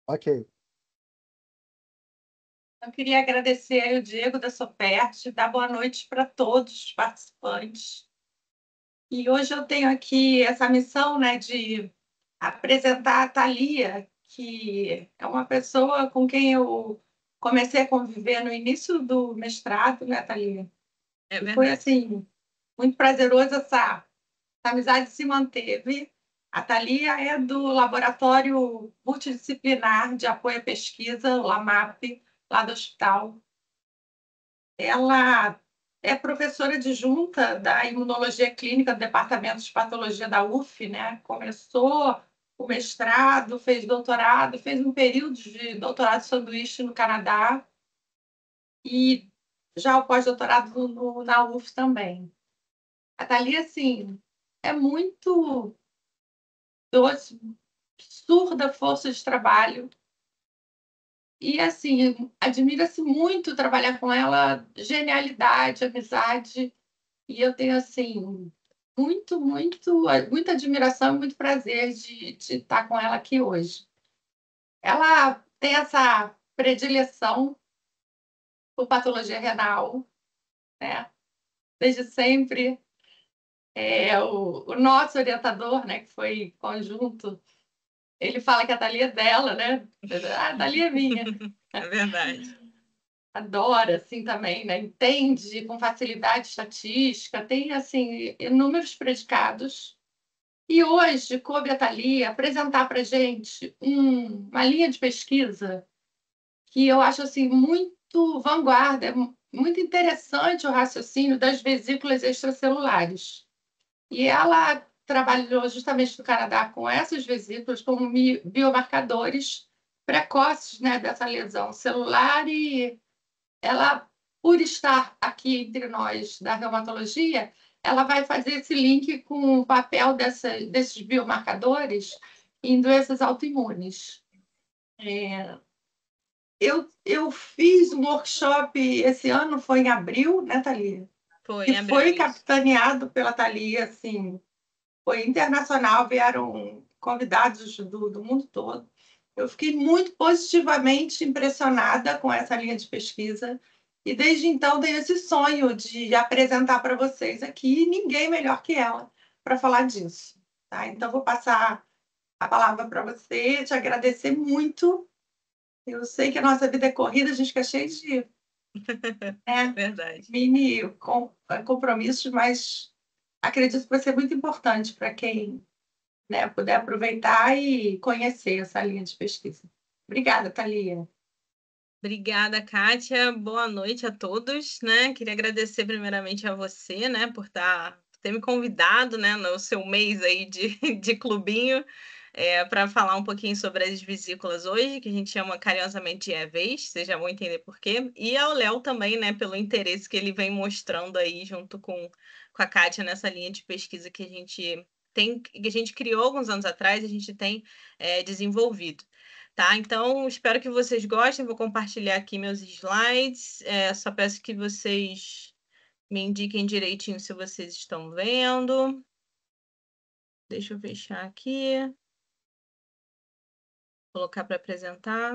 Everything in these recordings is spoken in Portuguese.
Ok. Eu queria agradecer aí o Diego da Sopert, dar boa noite para todos os participantes. E hoje eu tenho aqui essa missão, né, de apresentar a Thalia, que é uma pessoa com quem eu comecei a conviver no início do mestrado, né, Thalia? É E foi, verdade. assim, muito prazeroso essa amizade se manteve. A Thalia é do Laboratório Multidisciplinar de Apoio à Pesquisa, o LAMAP, lá do hospital. Ela é professora adjunta da Imunologia Clínica do Departamento de Patologia da UF, né? Começou o mestrado, fez doutorado, fez um período de doutorado sanduíche no Canadá e já o pós-doutorado na UF também. A Thalia, assim, é muito doce, absurda força de trabalho. E, assim, admira-se muito trabalhar com ela, genialidade, amizade. E eu tenho, assim, muita admiração e muito prazer de estar com ela aqui hoje. Ela tem essa predileção por patologia renal, né? Desde sempre. O nosso orientador, né, que foi conjunto, ele fala que a Thalia é dela, né? A Thalia é minha. É verdade. Adora, assim, também, né? Entende com facilidade estatística, tem, assim, inúmeros predicados. E hoje coube a Thalia apresentar para a gente uma linha de pesquisa que eu acho, assim, muito vanguarda, muito interessante o raciocínio das vesículas extracelulares. E ela trabalhou justamente no Canadá com essas vesículas como biomarcadores precoces, né, dessa lesão celular, e ela, por estar aqui entre nós da reumatologia, ela vai fazer esse link com o papel desses biomarcadores em doenças autoimunes. Eu fiz um workshop esse ano, foi em abril, né, Thalia? Foi, Que em abril, foi isso. capitaneado pela Thalia, assim, foi internacional, vieram convidados do mundo todo. Eu fiquei muito positivamente impressionada com essa linha de pesquisa e desde então tenho esse sonho de apresentar para vocês aqui, e ninguém melhor que ela para falar disso. Tá? Então, vou passar a palavra para você, te agradecer muito. Eu sei que a nossa vida é corrida, a gente fica cheio de Verdade. mini compromissos, mas acredito que vai ser muito importante para quem, né, puder aproveitar e conhecer essa linha de pesquisa. Obrigada, Thalia. Obrigada, Kátia. Boa noite a todos, né? Queria agradecer primeiramente a você, né, por ter me convidado, né, no seu mês aí de clubinho, para falar um pouquinho sobre as vesículas hoje, que a gente chama carinhosamente de EVEs, vocês já vão entender por quê. E ao Léo também, né, pelo interesse que ele vem mostrando aí junto com a Kátia nessa linha de pesquisa que a gente que a gente criou alguns anos atrás, a gente tem desenvolvido. Tá, então espero que vocês gostem. Vou compartilhar aqui meus slides. Só peço que vocês me indiquem direitinho se vocês estão vendo. Deixa eu fechar aqui. Colocar para apresentar.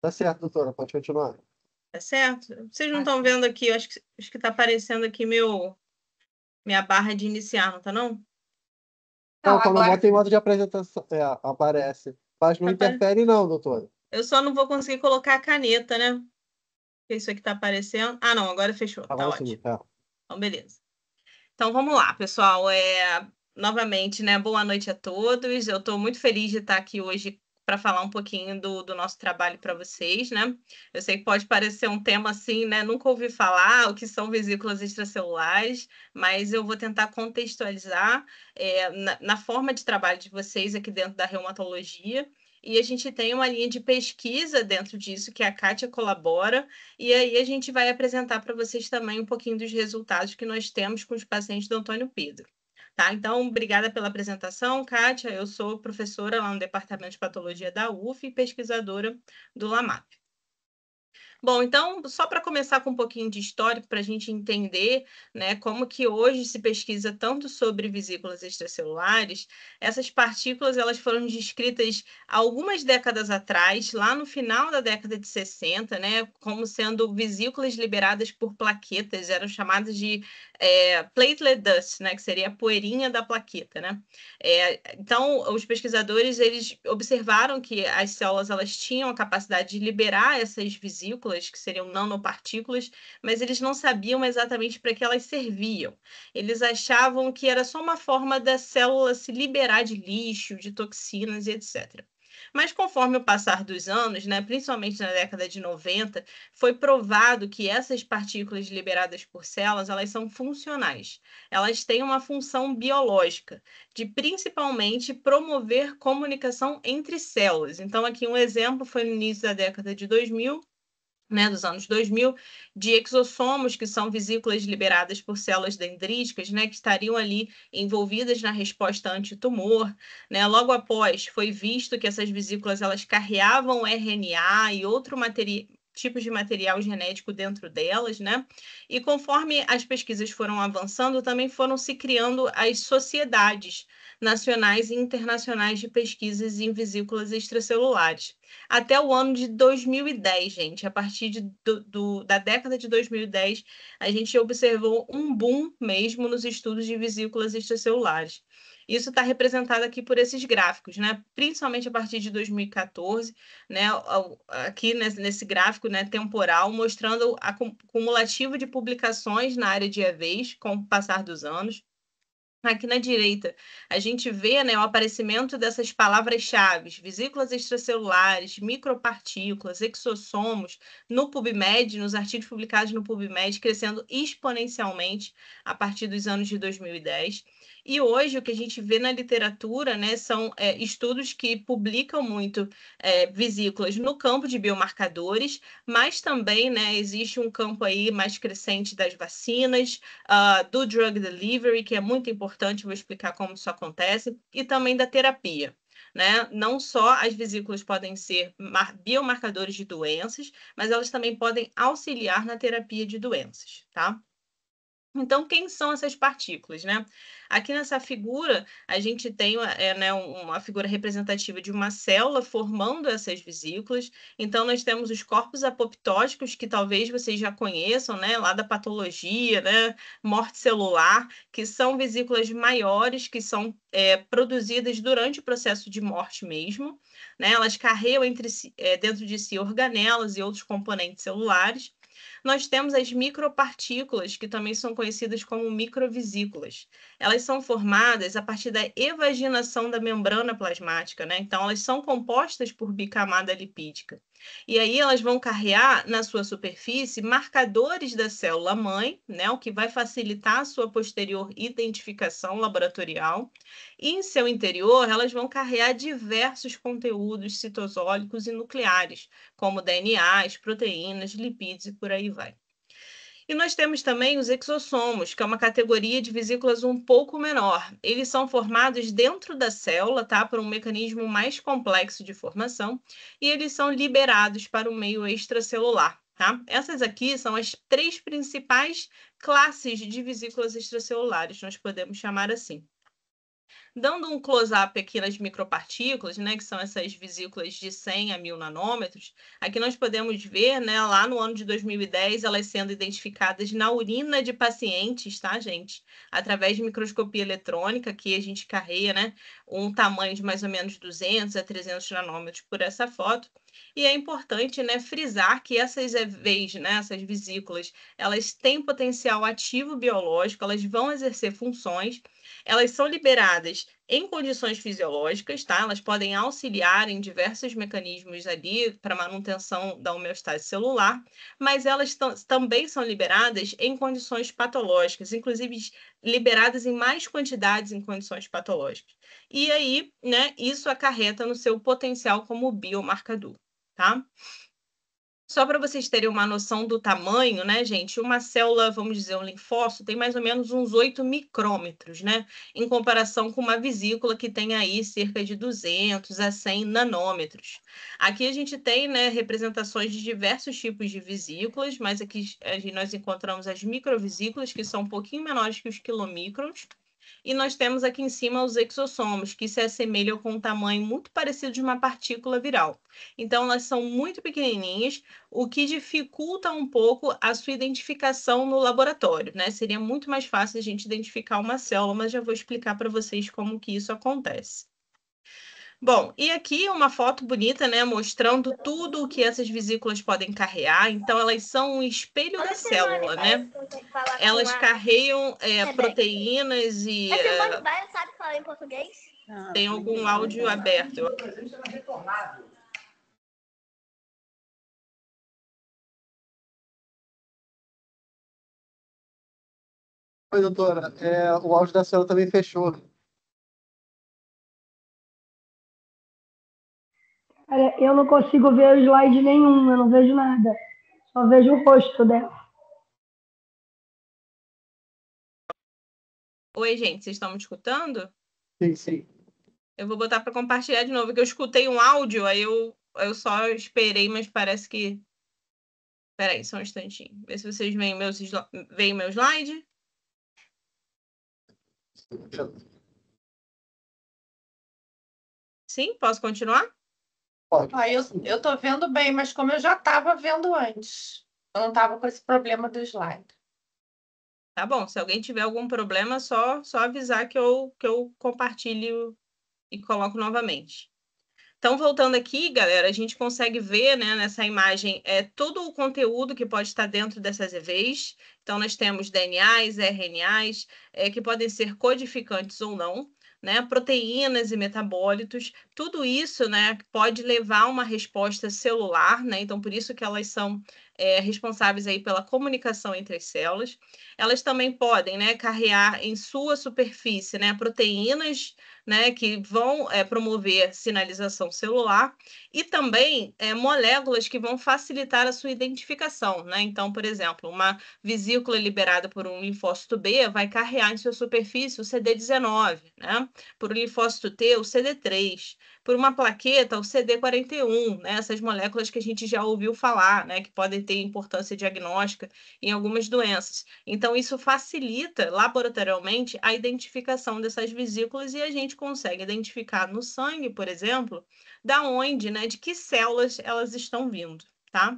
Tá certo, doutora, pode continuar. Tá certo? Vocês não estão vendo aqui, acho que está aparecendo aqui minha barra de iniciar, não tá não? Não, quando agora bota em modo de apresentação, aparece. Mas não interfere, não, doutora. Eu só não vou conseguir colocar a caneta, né? Porque isso aqui está aparecendo. Ah, não, agora fechou. Tá Agora ótimo. sim, Então, beleza. Então, vamos lá, pessoal. Novamente, né? Boa noite a todos. Eu estou muito feliz de estar aqui hoje para falar um pouquinho do nosso trabalho para vocês, né? Eu sei que pode parecer um tema assim, né? Nunca ouvi falar o que são vesículas extracelulares, mas eu vou tentar contextualizar na forma de trabalho de vocês aqui dentro da reumatologia. E a gente tem uma linha de pesquisa dentro disso que a Kátia colabora, e aí a gente vai apresentar para vocês também um pouquinho dos resultados que nós temos com os pacientes do Antônio Pedro. Tá? Então, obrigada pela apresentação, Kátia. Eu sou professora lá no Departamento de Patologia da UF e pesquisadora do LAMAP. Bom, então, só para começar com um pouquinho de histórico, para a gente entender, né, como que hoje se pesquisa tanto sobre vesículas extracelulares, essas partículas elas foram descritas algumas décadas atrás, lá no final da década de 60, né, como sendo vesículas liberadas por plaquetas, eram chamadas de platelet dust, né, que seria a poeirinha da plaqueta, né? Então, os pesquisadores eles observaram que as células elas tinham a capacidade de liberar essas vesículas, que seriam nanopartículas, mas eles não sabiam exatamente para que elas serviam. Eles achavam que era só uma forma da célula se liberar de lixo, de toxinas e etc. Mas conforme o passar dos anos, né, principalmente na década de 90, foi provado que essas partículas liberadas por células, elas são funcionais. Elas têm uma função biológica, de principalmente promover comunicação entre células. Então, aqui um exemplo foi no início da década de 2000, né, dos anos 2000, de exossomos, que são vesículas liberadas por células dendríticas, né, que estariam ali envolvidas na resposta antitumor, né? Logo após, foi visto que essas vesículas elas carreavam RNA e outro tipos de material genético dentro delas, né? E conforme as pesquisas foram avançando, também foram se criando as sociedades nacionais e internacionais de pesquisas em vesículas extracelulares. Até o ano de 2010, gente. A partir da década de 2010, a gente observou um boom mesmo nos estudos de vesículas extracelulares. Isso está representado aqui por esses gráficos, né? Principalmente a partir de 2014, né? Aqui nesse gráfico, né, temporal, mostrando o cumulativo de publicações na área de EVs com o passar dos anos. Aqui na direita, a gente vê, né, o aparecimento dessas palavras-chave, vesículas extracelulares, micropartículas, exossomos, no PubMed, nos artigos publicados no PubMed, crescendo exponencialmente a partir dos anos de 2010. E hoje, o que a gente vê na literatura, né, são estudos que publicam muito vesículas no campo de biomarcadores, mas também, né, existe um campo aí mais crescente das vacinas, do drug delivery, que é muito importante, vou explicar como isso acontece, e também da terapia. Né? Não só as vesículas podem ser biomarcadores de doenças, mas elas também podem auxiliar na terapia de doenças, tá? Então, quem são essas partículas, né? Aqui nessa figura, a gente tem né, uma figura representativa de uma célula formando essas vesículas. Então, nós temos os corpos apoptóticos, que talvez vocês já conheçam, né? Lá da patologia, né? Morte celular, que são vesículas maiores, que são produzidas durante o processo de morte mesmo, né? Elas carregam dentro de si organelas e outros componentes celulares. Nós temos as micropartículas, que também são conhecidas como microvesículas. Elas são formadas a partir da evaginação da membrana plasmática, né? Então, elas são compostas por bicamada lipídica. E aí elas vão carregar na sua superfície marcadores da célula-mãe, né? O que vai facilitar a sua posterior identificação laboratorial. E em seu interior, elas vão carregar diversos conteúdos citosólicos e nucleares, como DNAs, proteínas, lipídios e por aí vai. E nós temos também os exossomos, que é uma categoria de vesículas um pouco menor. Eles são formados dentro da célula, tá? Por um mecanismo mais complexo de formação, e eles são liberados para o meio extracelular, tá? Essas aqui são as 3 principais classes de vesículas extracelulares, nós podemos chamar assim. Dando um close-up aqui nas micropartículas, né, que são essas vesículas de 100 a 1000 nanômetros, aqui nós podemos ver, né, lá no ano de 2010, elas sendo identificadas na urina de pacientes, tá, gente? Através de microscopia eletrônica, que a gente carrega, né, um tamanho de mais ou menos 200 a 300 nanômetros por essa foto. E é importante, né, frisar que essas EVs, né, essas vesículas, elas têm potencial ativo biológico, elas vão exercer funções, elas são liberadas em condições fisiológicas, tá? Elas podem auxiliar em diversos mecanismos ali para manutenção da homeostase celular, mas elas também são liberadas em condições patológicas, inclusive liberadas em mais quantidades em condições patológicas. E aí, né, isso acarreta no seu potencial como biomarcador, tá? Só para vocês terem uma noção do tamanho, né, gente? Uma célula, vamos dizer, um linfócito, tem mais ou menos uns 8 micrômetros, né? Em comparação com uma vesícula que tem aí cerca de 200 a 100 nanômetros. Aqui a gente tem, né, representações de diversos tipos de vesículas, mas aqui nós encontramos as microvesículas, que são um pouquinho menores que os quilomicrons. E nós temos aqui em cima os exossomos, que se assemelham com um tamanho muito parecido de uma partícula viral. Então, elas são muito pequenininhas, o que dificulta um pouco a sua identificação no laboratório, né? Seria muito mais fácil a gente identificar uma célula, mas já vou explicar para vocês como que isso acontece. Bom, e aqui uma foto bonita, né, mostrando tudo o que essas vesículas podem carregar. Então, elas são um espelho da célula, né? Elas carregam proteínas e... sabe falar em português? Tem algum áudio aberto. Oi, doutora. O áudio da senhora também fechou. Cara, eu não consigo ver o slide nenhum, eu não vejo nada. Só vejo o rosto dela. Oi, gente, vocês estão me escutando? Sim, sim. Eu vou botar para compartilhar de novo, porque eu escutei um áudio, aí eu só esperei, mas parece que... Peraí, só um instantinho. Vê se vocês veem meu slide. Sim, posso continuar? Pode. Eu tô vendo bem, mas como eu já estava vendo antes, eu não estava com esse problema do slide. Tá bom, se alguém tiver algum problema, só avisar que eu compartilho e coloco novamente. Então, voltando aqui, galera, a gente consegue ver, né, nessa imagem todo o conteúdo que pode estar dentro dessas EVs. Então, nós temos DNAs, RNAs, que podem ser codificantes ou não, né, proteínas e metabólitos. Tudo isso, né, pode levar a uma resposta celular, né? Então, por isso que elas são responsáveis aí pela comunicação entre as células. Elas também podem, né, carregar em sua superfície, né, proteínas, né, que vão promover sinalização celular e também moléculas que vão facilitar a sua identificação, né? Então, por exemplo, uma vesícula liberada por um linfócito B vai carregar em sua superfície o CD19, né? Por um linfócito T, o CD3, por uma plaqueta, o CD41, né? Essas moléculas que a gente já ouviu falar, né? Que podem ter importância diagnóstica em algumas doenças. Então, isso facilita laboratorialmente a identificação dessas vesículas e a gente consegue identificar no sangue, por exemplo, da onde, né, de que células elas estão vindo, tá?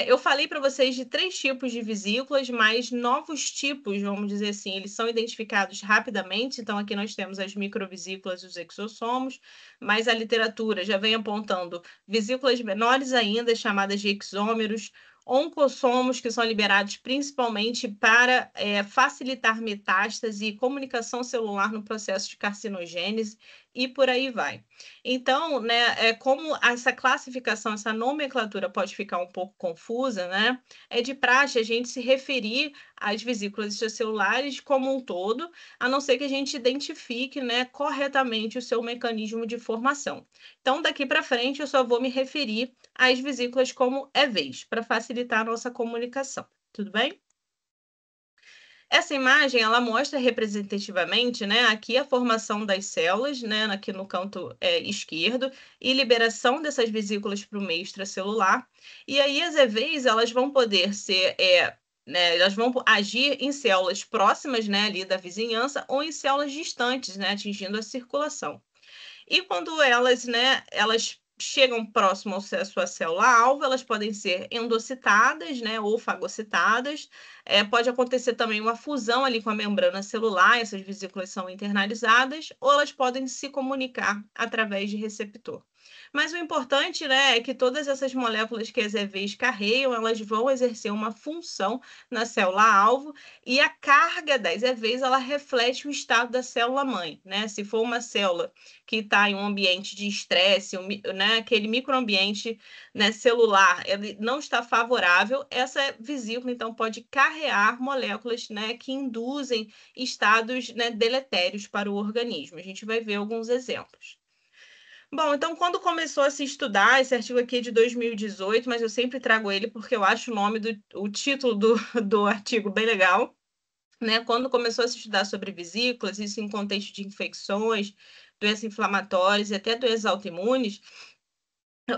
Eu falei para vocês de 3 tipos de vesículas, mas novos tipos, vamos dizer assim, eles são identificados rapidamente. Então, aqui nós temos as microvesículas e os exossomos, mas a literatura já vem apontando vesículas menores ainda, chamadas de exômeros, oncossomos, que são liberados principalmente para facilitar metástase e comunicação celular no processo de carcinogênese, e por aí vai. Então, né, como essa classificação, essa nomenclatura pode ficar um pouco confusa, né? É de praxe a gente se referir às vesículas extracelulares como um todo, a não ser que a gente identifique, né, corretamente o seu mecanismo de formação. Então, daqui para frente, eu só vou me referir às vesículas como EVs, para facilitar a nossa comunicação. Tudo bem? Essa imagem, ela mostra representativamente, né, aqui a formação das células, né, aqui no canto esquerdo, e liberação dessas vesículas para o meio extracelular. E aí as EVs, elas vão poder ser, né, elas vão agir em células próximas, né, ali da vizinhança, ou em células distantes, né, atingindo a circulação. E quando elas, né, elas chegam próximo à sua célula-alvo, elas podem ser endocitadas, né, ou fagocitadas. Pode acontecer também uma fusão ali com a membrana celular, essas vesículas são internalizadas, ou elas podem se comunicar através de receptor. Mas o importante, né, é que todas essas moléculas que as EVs carregam, elas vão exercer uma função na célula-alvo, e a carga das EVs, ela reflete o estado da célula-mãe, né? Se for uma célula que está em um ambiente de estresse, né, aquele microambiente, né, celular, ele não está favorável, essa vesícula, então, pode carregar moléculas, né, que induzem estados, né, deletérios para o organismo. A gente vai ver alguns exemplos. Bom, então, quando começou a se estudar, esse artigo aqui é de 2018, mas eu sempre trago ele porque eu acho o título do artigo bem legal, né? Quando começou a se estudar sobre vesículas, isso em contexto de infecções, doenças inflamatórias e até doenças autoimunes,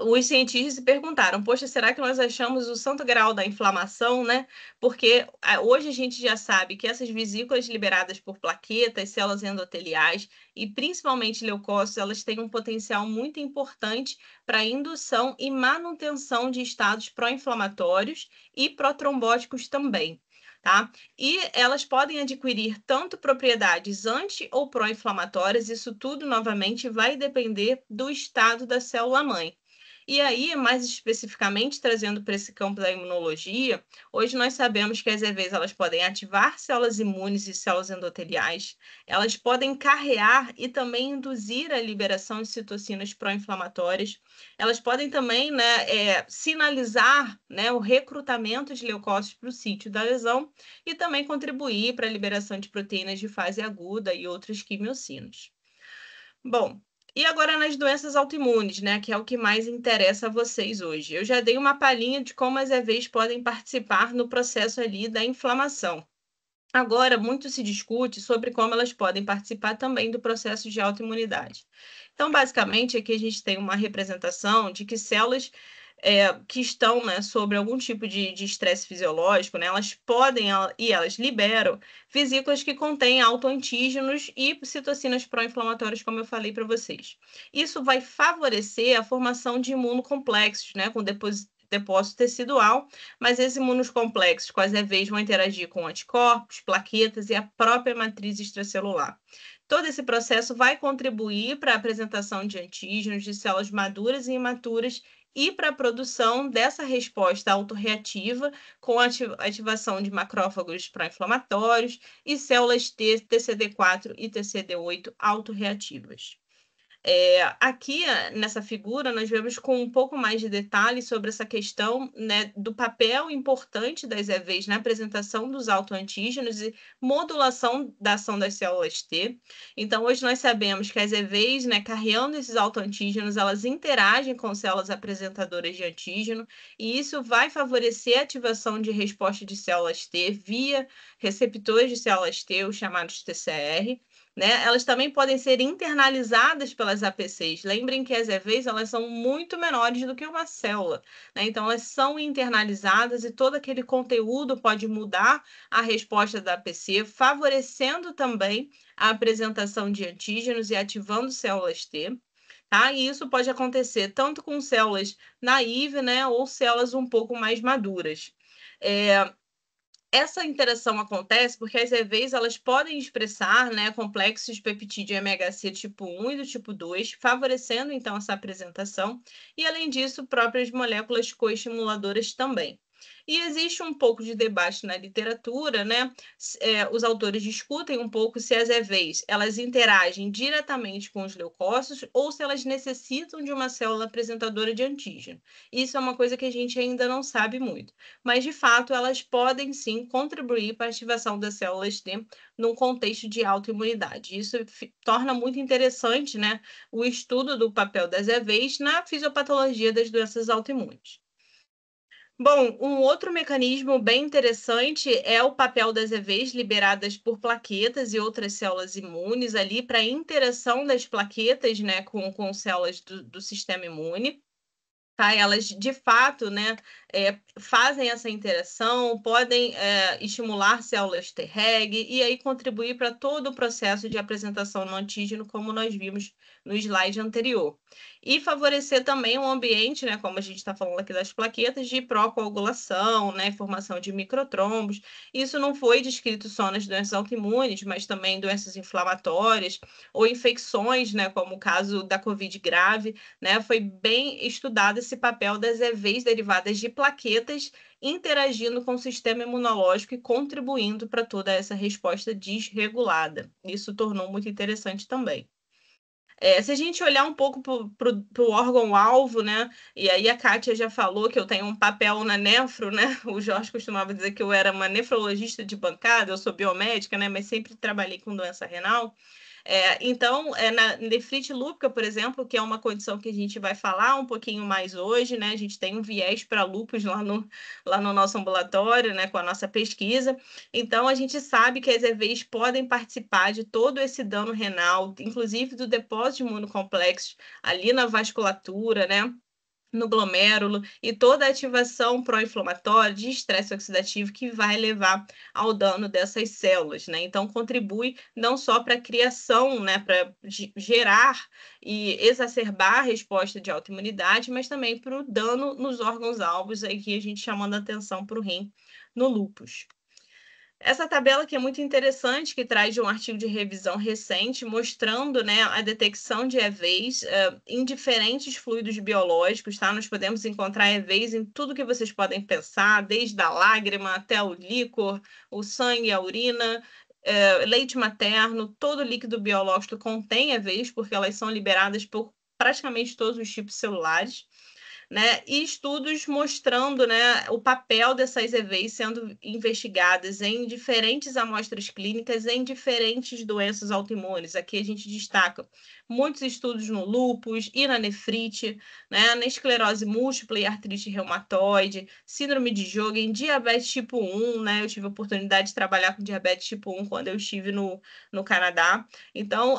os cientistas se perguntaram, poxa, será que nós achamos o santo grau da inflamação, né? Porque hoje a gente já sabe que essas vesículas liberadas por plaquetas, células endoteliais e principalmente leucócitos, elas têm um potencial muito importante para a indução e manutenção de estados pró-inflamatórios e protrombóticos também. Tá? E elas podem adquirir tanto propriedades anti- ou pró-inflamatórias, isso tudo, novamente, vai depender do estado da célula-mãe. E aí, mais especificamente, trazendo para esse campo da imunologia, hoje nós sabemos que as EVs elas podem ativar células imunes e células endoteliais, elas podem carrear e também induzir a liberação de citocinas pró-inflamatórias, elas podem também, né, sinalizar, né, o recrutamento de leucócitos para o sítio da lesão e também contribuir para a liberação de proteínas de fase aguda e outras quimiocinas. Bom, e agora nas doenças autoimunes, né, que é o que mais interessa a vocês hoje. Eu já dei uma palhinha de como as EVs podem participar no processo ali da inflamação. Agora, muito se discute sobre como elas podem participar também do processo de autoimunidade. Então, basicamente, aqui a gente tem uma representação de que células que estão, né, sobre algum tipo de estresse fisiológico, né, elas podem e elas liberam vesículas que contêm autoantígenos e citocinas pró-inflamatórias, como eu falei para vocês. Isso vai favorecer a formação de imunocomplexos, né, com depósito tecidual, mas esses imunocomplexos com as EVs vão interagir com anticorpos, plaquetas e a própria matriz extracelular. Todo esse processo vai contribuir para a apresentação de antígenos de células maduras e imaturas e para a produção dessa resposta autorreativa com a ativação de macrófagos pró-inflamatórios e células T, TCD4 e TCD8 autorreativas. Aqui, nessa figura, nós vemos com um pouco mais de detalhes sobre essa questão, né, do papel importante das EVs na apresentação dos autoantígenos e modulação da ação das células T. Então, hoje nós sabemos que as EVs, né, carregando esses autoantígenos, elas interagem com células apresentadoras de antígeno, e isso vai favorecer a ativação de resposta de células T via receptores de células T, os chamados TCR, né? Elas também podem ser internalizadas pelas APCs. Lembrem que as EVs elas são muito menores do que uma célula, né? Então elas são internalizadas e todo aquele conteúdo pode mudar a resposta da APC, favorecendo também a apresentação de antígenos e ativando células T. Tá? E isso pode acontecer tanto com células naive, né, ou células um pouco mais maduras. Essa interação acontece porque as EVs elas podem expressar, né, complexos de peptídeo MHC tipo 1 e do tipo 2, favorecendo então essa apresentação, e além disso, próprias moléculas coestimuladoras também. E existe um pouco de debate na literatura, né? Os autores discutem um pouco se as EVs elas interagem diretamente com os leucócitos ou se elas necessitam de uma célula apresentadora de antígeno. Isso é uma coisa que a gente ainda não sabe muito, mas de fato elas podem sim contribuir para a ativação das células T num contexto de autoimunidade. Isso torna muito interessante, né, o estudo do papel das EVs na fisiopatologia das doenças autoimunes. Bom, um outro mecanismo bem interessante é o papel das EVs liberadas por plaquetas e outras células imunes ali para a interação das plaquetas, né, com células do sistema imune. Tá? Elas, de fato, né, fazem essa interação, podem estimular células Treg e aí contribuir para todo o processo de apresentação no antígeno, como nós vimos no slide anterior. E favorecer também um ambiente, né, como a gente está falando aqui das plaquetas, de pró-coagulação, né, formação de microtrombos. Isso não foi descrito só nas doenças autoimunes, mas também doenças inflamatórias ou infecções, né, como o caso da Covid grave, né, foi bem estudado esse papel das EVs derivadas de plaquetas interagindo com o sistema imunológico e contribuindo para toda essa resposta desregulada. Isso tornou muito interessante também. Se a gente olhar um pouco para o órgão-alvo, né? E aí a Kátia já falou que eu tenho um papel na nefro, né? O Jorge costumava dizer que eu era uma nefrologista de bancada, eu sou biomédica, né? Mas sempre trabalhei com doença renal. Então, na nefrite lúpica, por exemplo, que é uma condição que a gente vai falar um pouquinho mais hoje, né? A gente tem um viés para lúpus lá no nosso ambulatório, né? Com a nossa pesquisa. Então, a gente sabe que as EVs podem participar de todo esse dano renal, inclusive do depósito de imunocomplexos ali na vasculatura, né? No glomérulo, e toda a ativação pró-inflamatória de estresse oxidativo que vai levar ao dano dessas células, né? Então, contribui não só para a criação, né, para gerar e exacerbar a resposta de autoimunidade, mas também para o dano nos órgãos-alvos, aí que a gente chamando a atenção para o rim no lúpus. Essa tabela aqui é muito interessante, que traz de um artigo de revisão recente, mostrando, né, a detecção de EVs em diferentes fluidos biológicos, tá? Nós podemos encontrar EVs em tudo que vocês podem pensar, desde a lágrima até o líquor, o sangue, a urina, leite materno, todo líquido biológico contém EVs, porque elas são liberadas por praticamente todos os tipos celulares. Né, e estudos mostrando, né, o papel dessas EVs sendo investigadas em diferentes amostras clínicas, em diferentes doenças autoimunes. Aqui a gente destaca muitos estudos no lúpus e na nefrite, né, na esclerose múltipla e artrite reumatoide, síndrome de Sjögren, diabetes tipo 1, né, eu tive a oportunidade de trabalhar com diabetes tipo 1 quando eu estive no Canadá. Então,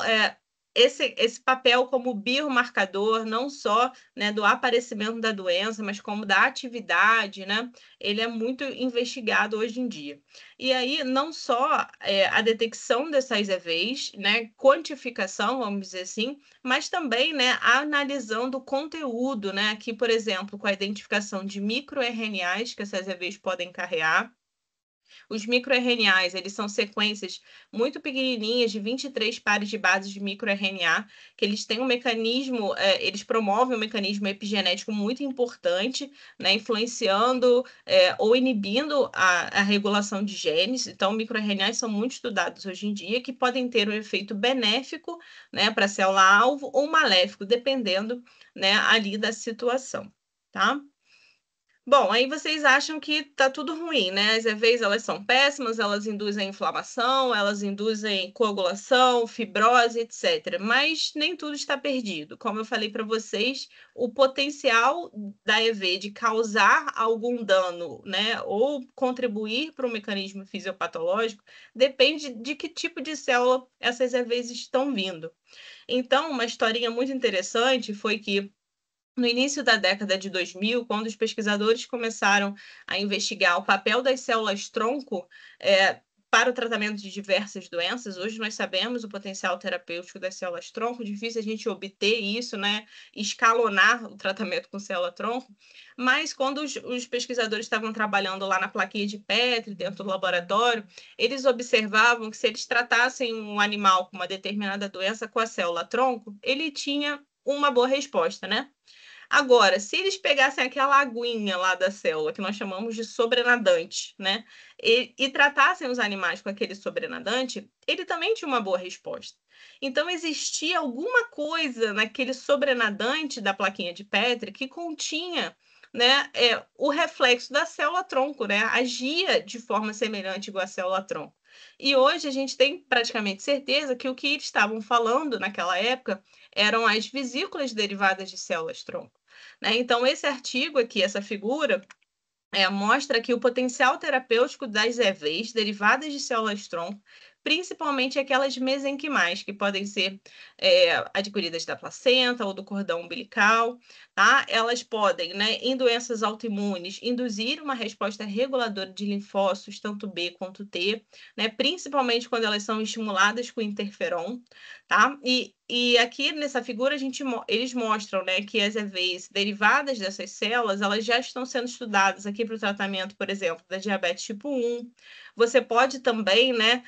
esse papel como biomarcador, não só, né, do aparecimento da doença, mas como da atividade, né, ele é muito investigado hoje em dia. E aí, não só a detecção dessas EVs, né, quantificação, vamos dizer assim, mas também, né, analisando o conteúdo, né, aqui, por exemplo, com a identificação de microRNAs que essas EVs podem carregar. Os microRNAs, eles são sequências muito pequenininhas de 23 pares de bases de microRNA, que eles têm um mecanismo, eles promovem um mecanismo epigenético muito importante, né, influenciando ou inibindo a regulação de genes. Então, microRNAs são muito estudados hoje em dia, que podem ter um efeito benéfico, né, para a célula-alvo ou maléfico, dependendo, né, ali da situação, tá? Bom, aí vocês acham que tá tudo ruim, né? As EVs, elas são péssimas, elas induzem inflamação, elas induzem coagulação, fibrose, etc. Mas nem tudo está perdido. Como eu falei para vocês, o potencial da EV de causar algum dano, né, ou contribuir para o mecanismo fisiopatológico, depende de que tipo de célula essas EVs estão vindo. Então, uma historinha muito interessante foi que no início da década de 2000, quando os pesquisadores começaram a investigar o papel das células-tronco para o tratamento de diversas doenças, hoje nós sabemos o potencial terapêutico das células-tronco, difícil a gente obter isso, né, escalonar o tratamento com célula-tronco, mas quando os pesquisadores estavam trabalhando lá na plaquinha de Petri, dentro do laboratório, eles observavam que se eles tratassem um animal com uma determinada doença com a célula-tronco, ele tinha uma boa resposta, né? Agora, se eles pegassem aquela aguinha lá da célula, que nós chamamos de sobrenadante, né, e tratassem os animais com aquele sobrenadante, ele também tinha uma boa resposta. Então, existia alguma coisa naquele sobrenadante da plaquinha de Petri que continha, né, o reflexo da célula-tronco, né, agia de forma semelhante igual a célula-tronco. E hoje a gente tem praticamente certeza que o que eles estavam falando naquela época eram as vesículas derivadas de células-tronco, né? Então, esse artigo aqui, essa figura, mostra que o potencial terapêutico das EVs derivadas de células-tronco, principalmente aquelas mesenquimais, que podem ser adquiridas da placenta ou do cordão umbilical, tá? Elas podem, né, em doenças autoimunes, induzir uma resposta reguladora de linfócitos, tanto B quanto T, né, principalmente quando elas são estimuladas com interferon, tá? E aqui nessa figura eles mostram, né, que as EVs derivadas dessas células, elas já estão sendo estudadas aqui para o tratamento, por exemplo, da diabetes tipo 1. Você pode também, né,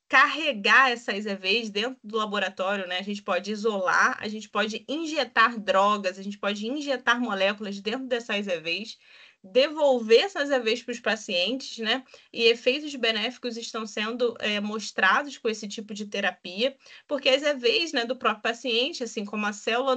carregar essas EVs dentro do laboratório, né? A gente pode isolar, a gente pode injetar drogas, a gente pode injetar moléculas dentro dessas EVs, devolver essas EVs para os pacientes, né? E efeitos benéficos estão sendo mostrados com esse tipo de terapia, porque as EVs, né, do próprio paciente, assim como a célula,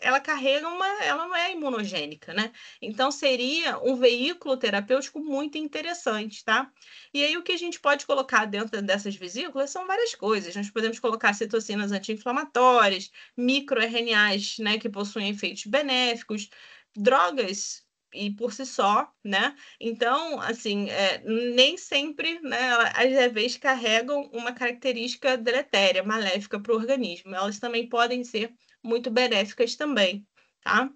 ela carrega ela não é imunogênica, né? Então seria um veículo terapêutico muito interessante, tá? E aí o que a gente pode colocar dentro dessas vesículas são várias coisas. Nós podemos colocar citocinas anti-inflamatórias, microRNAs, né, que possuem efeitos benéficos, drogas e por si só, né? Então, assim, nem sempre, né, as EVs carregam uma característica deletéria, maléfica para o organismo. Elas também podem ser muito benéficas também, tá?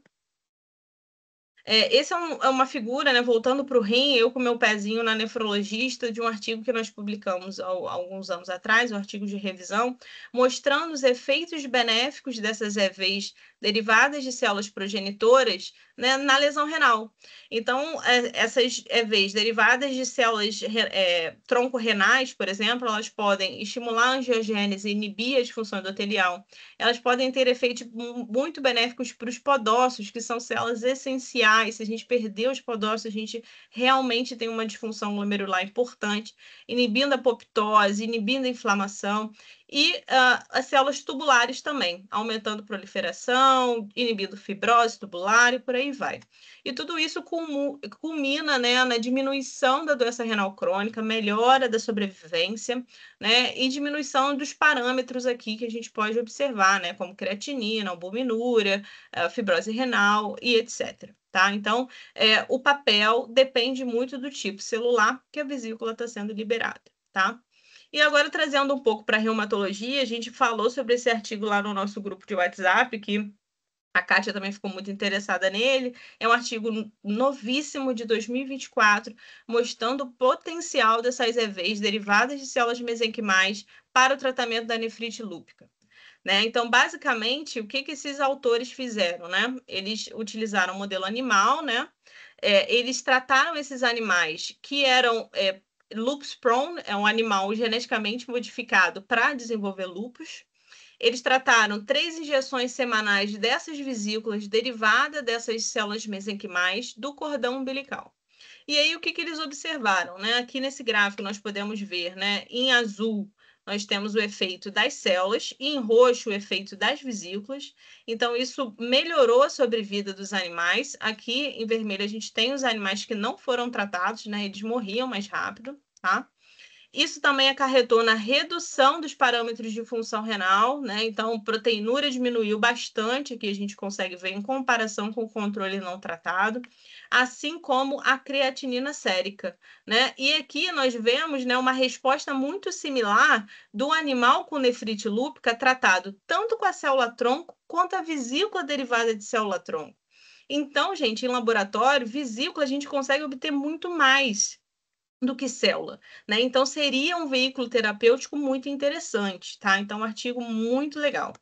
Essa é uma figura, né, voltando para o rim, eu com meu pezinho na nefrologista, de um artigo que nós publicamos há alguns anos atrás, um artigo de revisão, mostrando os efeitos benéficos dessas EVs derivadas de células progenitoras, né, na lesão renal. Então, essas EVs derivadas de células tronco-renais, por exemplo, elas podem estimular a angiogênese e inibir a disfunção endotelial. Elas podem ter efeitos muito benéficos para os podócitos, que são células essenciais. Se a gente perder os podócitos, a gente realmente tem uma disfunção glomerular importante, inibindo a apoptose, inibindo a inflamação. E as células tubulares também, aumentando proliferação, inibindo fibrose tubular e por aí vai. E tudo isso culmina, né, na diminuição da doença renal crônica, melhora da sobrevivência, né, e diminuição dos parâmetros aqui que a gente pode observar, né, como creatinina, albuminúria, fibrose renal e etc. Tá? Então, o papel depende muito do tipo celular que a vesícula está sendo liberada, tá? E agora, trazendo um pouco para a reumatologia, a gente falou sobre esse artigo lá no nosso grupo de WhatsApp, que a Kátia também ficou muito interessada nele. É um artigo novíssimo de 2024, mostrando o potencial dessas EVs derivadas de células mesenquimais para o tratamento da nefrite lúpica. Né? Então, basicamente, o que esses autores fizeram? Né? Eles utilizaram o modelo animal, né? Eles trataram esses animais que eram lupus prone, é um animal geneticamente modificado para desenvolver lupus. Eles trataram 3 injeções semanais dessas vesículas derivadas dessas células mesenquimais do cordão umbilical. E aí, o que eles observaram? Né? Aqui nesse gráfico nós podemos ver, né, em azul, nós temos o efeito das células e em roxo o efeito das vesículas. Então, isso melhorou a sobrevida dos animais. Aqui em vermelho a gente tem os animais que não foram tratados, né? Eles morriam mais rápido, tá? Isso também acarretou na redução dos parâmetros de função renal, né? Então, proteinúria diminuiu bastante, aqui a gente consegue ver em comparação com o controle não tratado, assim como a creatinina sérica, né? E aqui nós vemos, né, uma resposta muito similar do animal com nefrite lúpica tratado tanto com a célula-tronco quanto a vesícula derivada de célula-tronco. Então, gente, em laboratório, vesícula a gente consegue obter muito mais do que célula, né? Então seria um veículo terapêutico muito interessante, tá? Então, um artigo muito legal.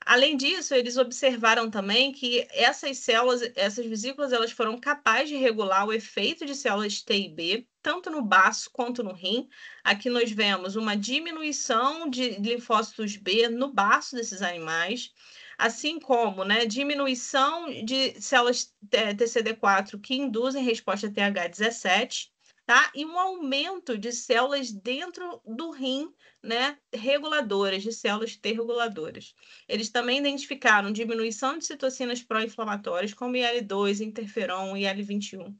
Além disso, eles observaram também que essas células, essas vesículas, elas foram capazes de regular o efeito de células T e B, tanto no baço quanto no rim. Aqui nós vemos uma diminuição de linfócitos B no baço desses animais, assim como, né, diminuição de células TCD4 que induzem resposta a TH17, tá? E um aumento de células dentro do rim, né, reguladoras, de células T reguladoras. Eles também identificaram diminuição de citocinas pró-inflamatórias, como IL-2, interferon, IL-21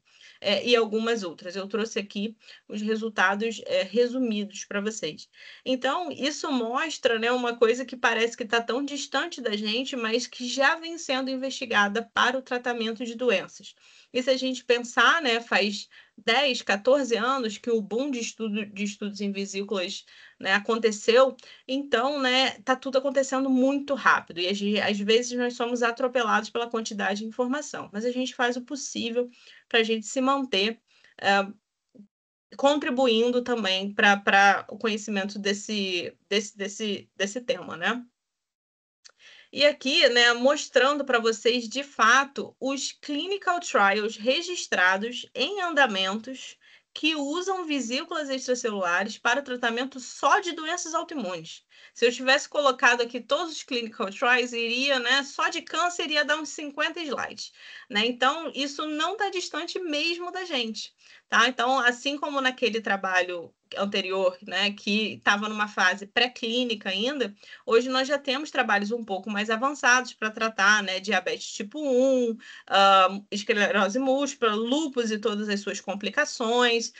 e algumas outras. Eu trouxe aqui os resultados resumidos para vocês. Então, isso mostra, né, uma coisa que parece que está tão distante da gente, mas que já vem sendo investigada para o tratamento de doenças. E se a gente pensar, né, faz 10, 14 anos que o boom de estudos em vesículas, né, aconteceu, então, né, tá tudo acontecendo muito rápido e às vezes nós somos atropelados pela quantidade de informação, mas a gente faz o possível para a gente se manter contribuindo também para o conhecimento desse tema, né? E aqui, né, mostrando para vocês, de fato, os clinical trials registrados em andamentos que usam vesículas extracelulares para o tratamento só de doenças autoimunes. Se eu tivesse colocado aqui todos os clinical trials, iria, né, só de câncer iria dar uns 50 slides, né? Então, isso não está distante mesmo da gente, tá? Então, assim como naquele trabalho anterior, né, que estava numa fase pré-clínica ainda, hoje nós já temos trabalhos um pouco mais avançados para tratar, né, diabetes tipo 1, esclerose múltipla, lúpus e todas as suas complicações,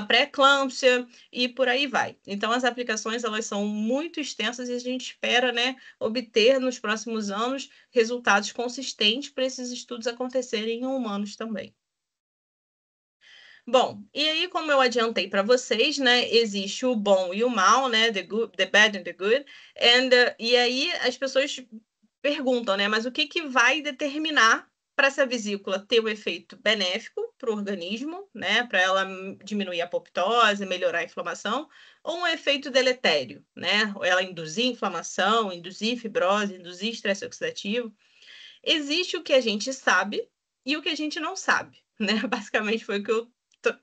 pré-eclâmpsia e por aí vai. Então, as aplicações elas são muito extensas e a gente espera, né, obter nos próximos anos resultados consistentes para esses estudos acontecerem em humanos também. Bom, e aí, como eu adiantei para vocês, né, existe o bom e o mal, né, the good, the bad and the good, e aí as pessoas perguntam, né, mas o que vai determinar para essa vesícula ter o efeito benéfico para o organismo, né, para ela diminuir a apoptose, melhorar a inflamação, ou um efeito deletério, né, ela induzir inflamação, induzir fibrose, induzir estresse oxidativo. Existe o que a gente sabe e o que a gente não sabe, né? Basicamente foi o que eu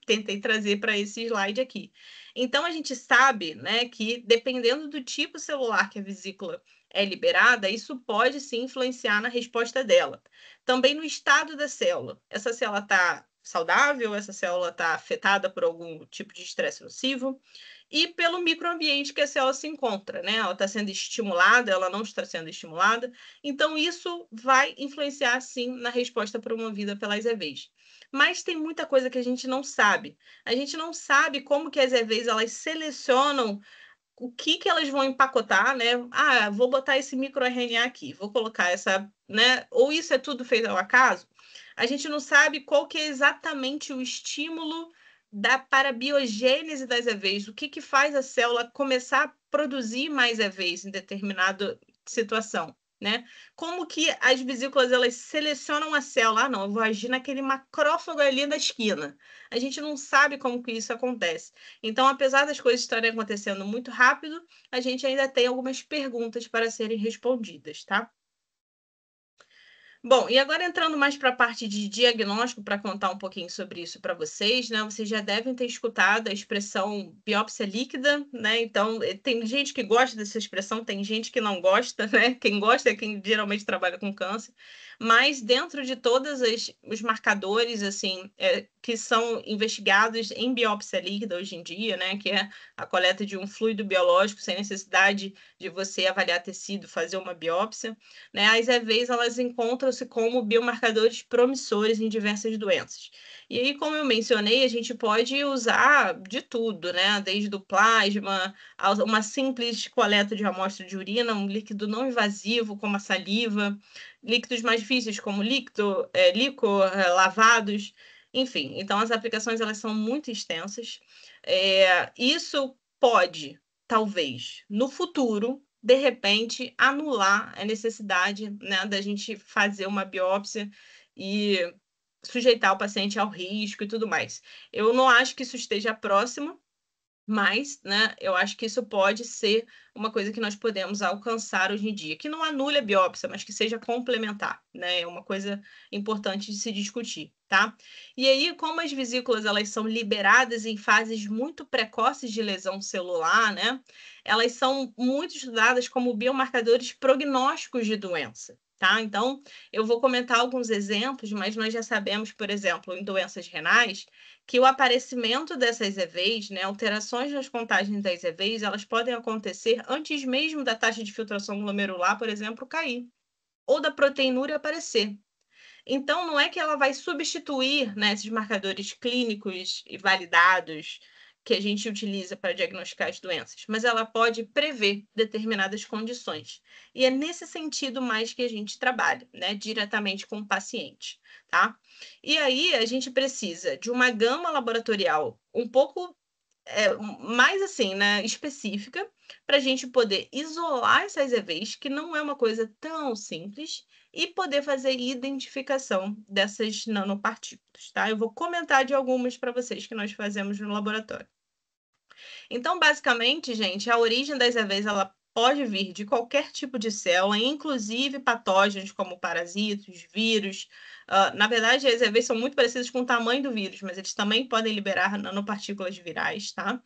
tentei trazer para esse slide aqui. Então, a gente sabe, né, que dependendo do tipo celular que a vesícula é liberada, isso pode sim influenciar na resposta dela. Também no estado da célula. Essa célula está saudável, essa célula está afetada por algum tipo de estresse nocivo, e pelo microambiente que a célula se encontra, né? Ela está sendo estimulada, ela não está sendo estimulada. Então, isso vai influenciar, sim, na resposta promovida pelas EVs. Mas tem muita coisa que a gente não sabe. A gente não sabe como que as EVs elas selecionam o que elas vão empacotar, né? Ah, vou botar esse microRNA aqui, vou colocar essa, né? Ou isso é tudo feito ao acaso? A gente não sabe qual que é exatamente o estímulo para a biogênese das EVs, o que faz a célula começar a produzir mais EVs em determinada situação, né? Como que as vesículas elas selecionam a célula? Ah, não, eu vou agir naquele macrófago ali da esquina. A gente não sabe como que isso acontece. Então, apesar das coisas estarem acontecendo muito rápido, a gente ainda tem algumas perguntas para serem respondidas, tá? Bom, e agora entrando mais para a parte de diagnóstico, para contar um pouquinho sobre isso para vocês, né? Vocês já devem ter escutado a expressão biópsia líquida, né? Então, tem gente que gosta dessa expressão, tem gente que não gosta, né? Quem gosta é quem geralmente trabalha com câncer, mas dentro de todos os marcadores, assim, que são investigados em biópsia líquida hoje em dia, né? Que é a coleta de um fluido biológico sem necessidade de você avaliar tecido, fazer uma biópsia, né? As EVs, elas encontram-se como biomarcadores promissores em diversas doenças. E aí, como eu mencionei, a gente pode usar de tudo, né? Desde o plasma, uma simples coleta de amostra de urina, um líquido não invasivo, como a saliva, líquidos mais difíceis, como líquido, lavados, enfim. Então, as aplicações, elas são muito extensas. Isso pode, talvez, no futuro, de repente, anular a necessidade, né, da gente fazer uma biópsia e sujeitar o paciente ao risco e tudo mais. Eu não acho que isso esteja próximo, mas, né, eu acho que isso pode ser uma coisa que nós podemos alcançar hoje em dia, que não anule a biópsia, mas que seja complementar, né? É uma coisa importante de se discutir, tá? E aí, como as vesículas elas são liberadas em fases muito precoces de lesão celular, né? Elas são muito estudadas como biomarcadores prognósticos de doença. Tá? Então, eu vou comentar alguns exemplos, mas nós já sabemos, por exemplo, em doenças renais, que o aparecimento dessas EVs, né, alterações nas contagens das EVs, elas podem acontecer antes mesmo da taxa de filtração glomerular, por exemplo, cair, ou da proteinúria aparecer. Então, não é que ela vai substituir, né, esses marcadores clínicos e validados que a gente utiliza para diagnosticar as doenças, mas ela pode prever determinadas condições. E é nesse sentido mais que a gente trabalha, né, diretamente com o paciente, tá? E aí a gente precisa de uma gama laboratorial um pouco mais assim, né, específica, para a gente poder isolar essas EVs, que não é uma coisa tão simples, e poder fazer identificação dessas nanopartículas, tá? Eu vou comentar de algumas para vocês que nós fazemos no laboratório. Então, basicamente, gente, a origem das EVs, ela pode vir de qualquer tipo de célula, inclusive patógenos como parasitos, vírus. Na verdade, as EVs são muito parecidas com o tamanho do vírus, mas eles também podem liberar nanopartículas virais, tá?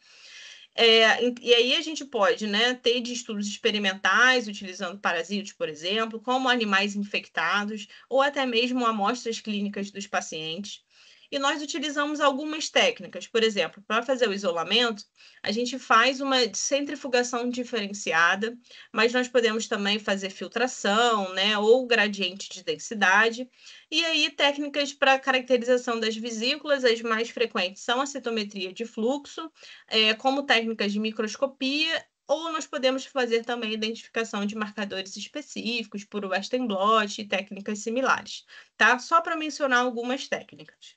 E aí a gente pode, né, ter de estudos experimentais utilizando parasitos, por exemplo, como animais infectados, ou até mesmo amostras clínicas dos pacientes. E nós utilizamos algumas técnicas, por exemplo, para fazer o isolamento, a gente faz uma centrifugação diferenciada, mas nós podemos também fazer filtração, né, ou gradiente de densidade. E aí, técnicas para caracterização das vesículas, as mais frequentes são a citometria de fluxo, como técnicas de microscopia, ou nós podemos fazer também identificação de marcadores específicos por Western blot e técnicas similares, tá? Só para mencionar algumas técnicas.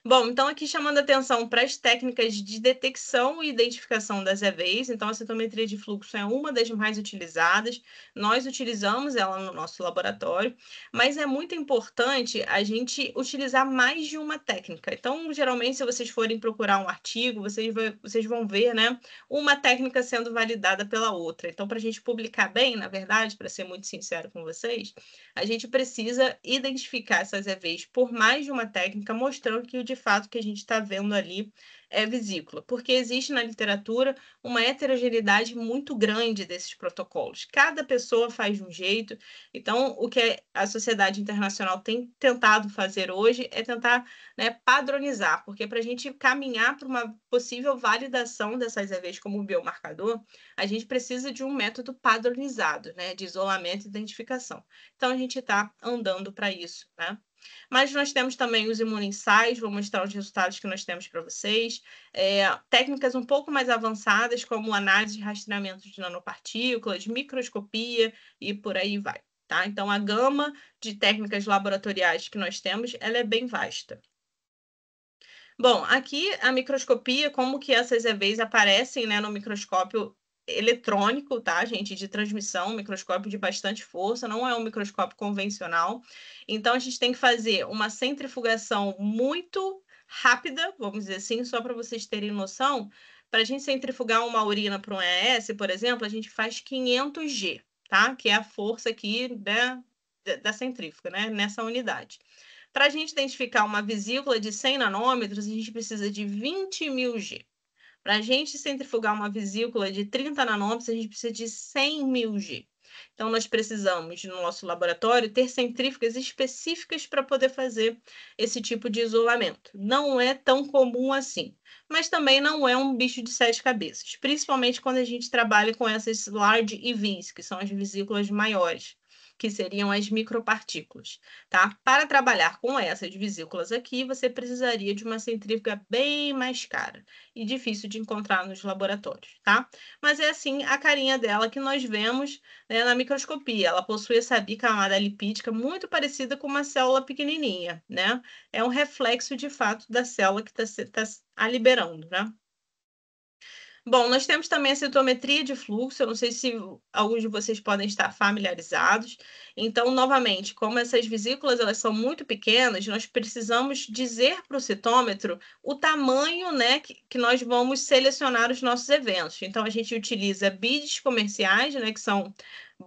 Bom, então aqui chamando atenção para as técnicas de detecção e identificação das EVs, então a citometria de fluxo é uma das mais utilizadas, nós utilizamos ela no nosso laboratório, mas é muito importante a gente utilizar mais de uma técnica. Então, geralmente, se vocês forem procurar um artigo, vocês vão ver, né, uma técnica sendo validada pela outra. Então, para a gente publicar bem, na verdade, para ser muito sincero com vocês, a gente precisa identificar essas EVs por mais de uma técnica, mostrando que de fato que a gente está vendo ali é vesícula, porque existe na literatura uma heterogeneidade muito grande desses protocolos. Cada pessoa faz de um jeito. Então, o que a Sociedade Internacional tem tentado fazer hoje é tentar, né, padronizar, porque para a gente caminhar para uma possível validação dessas EVs como biomarcador, a gente precisa de um método padronizado, né, de isolamento e identificação. Então, a gente está andando para isso, né? Mas nós temos também os imunoensaios, vou mostrar os resultados que nós temos para vocês. Técnicas um pouco mais avançadas, como análise de rastreamento de nanopartículas, microscopia e por aí vai. Tá? Então, a gama de técnicas laboratoriais que nós temos, ela é bem vasta. Bom, aqui a microscopia, como que essas EVs aparecem, né, no microscópio eletrônico, tá, gente, de transmissão, um microscópio de bastante força, não é um microscópio convencional. Então, a gente tem que fazer uma centrifugação muito rápida, vamos dizer assim, só para vocês terem noção. Para a gente centrifugar uma urina para um ES, por exemplo, a gente faz 500 G, tá? Que é a força aqui da centrífuga, né? Nessa unidade. Para a gente identificar uma vesícula de 100 nanômetros, a gente precisa de 20.000 G. Para a gente centrifugar uma vesícula de 30 nanômetros, a gente precisa de 100.000 G. Então, nós precisamos, no nosso laboratório, ter centrífugas específicas para poder fazer esse tipo de isolamento. Não é tão comum assim, mas também não é um bicho de 7 cabeças, principalmente quando a gente trabalha com essas large EVs, que são as vesículas maiores, que seriam as micropartículas, tá? Para trabalhar com essas vesículas aqui, você precisaria de uma centrífuga bem mais cara e difícil de encontrar nos laboratórios, tá? Mas é assim a carinha dela que nós vemos, né, na microscopia. Ela possui essa bicamada lipídica muito parecida com uma célula pequenininha, né? É um reflexo, de fato, da célula que está liberando, né? Bom, nós temos também a citometria de fluxo, eu não sei se alguns de vocês podem estar familiarizados. Então, novamente, como essas vesículas elas são muito pequenas, nós precisamos dizer para o citômetro o tamanho, né, que nós vamos selecionar os nossos eventos. Então, a gente utiliza beads comerciais, né, que são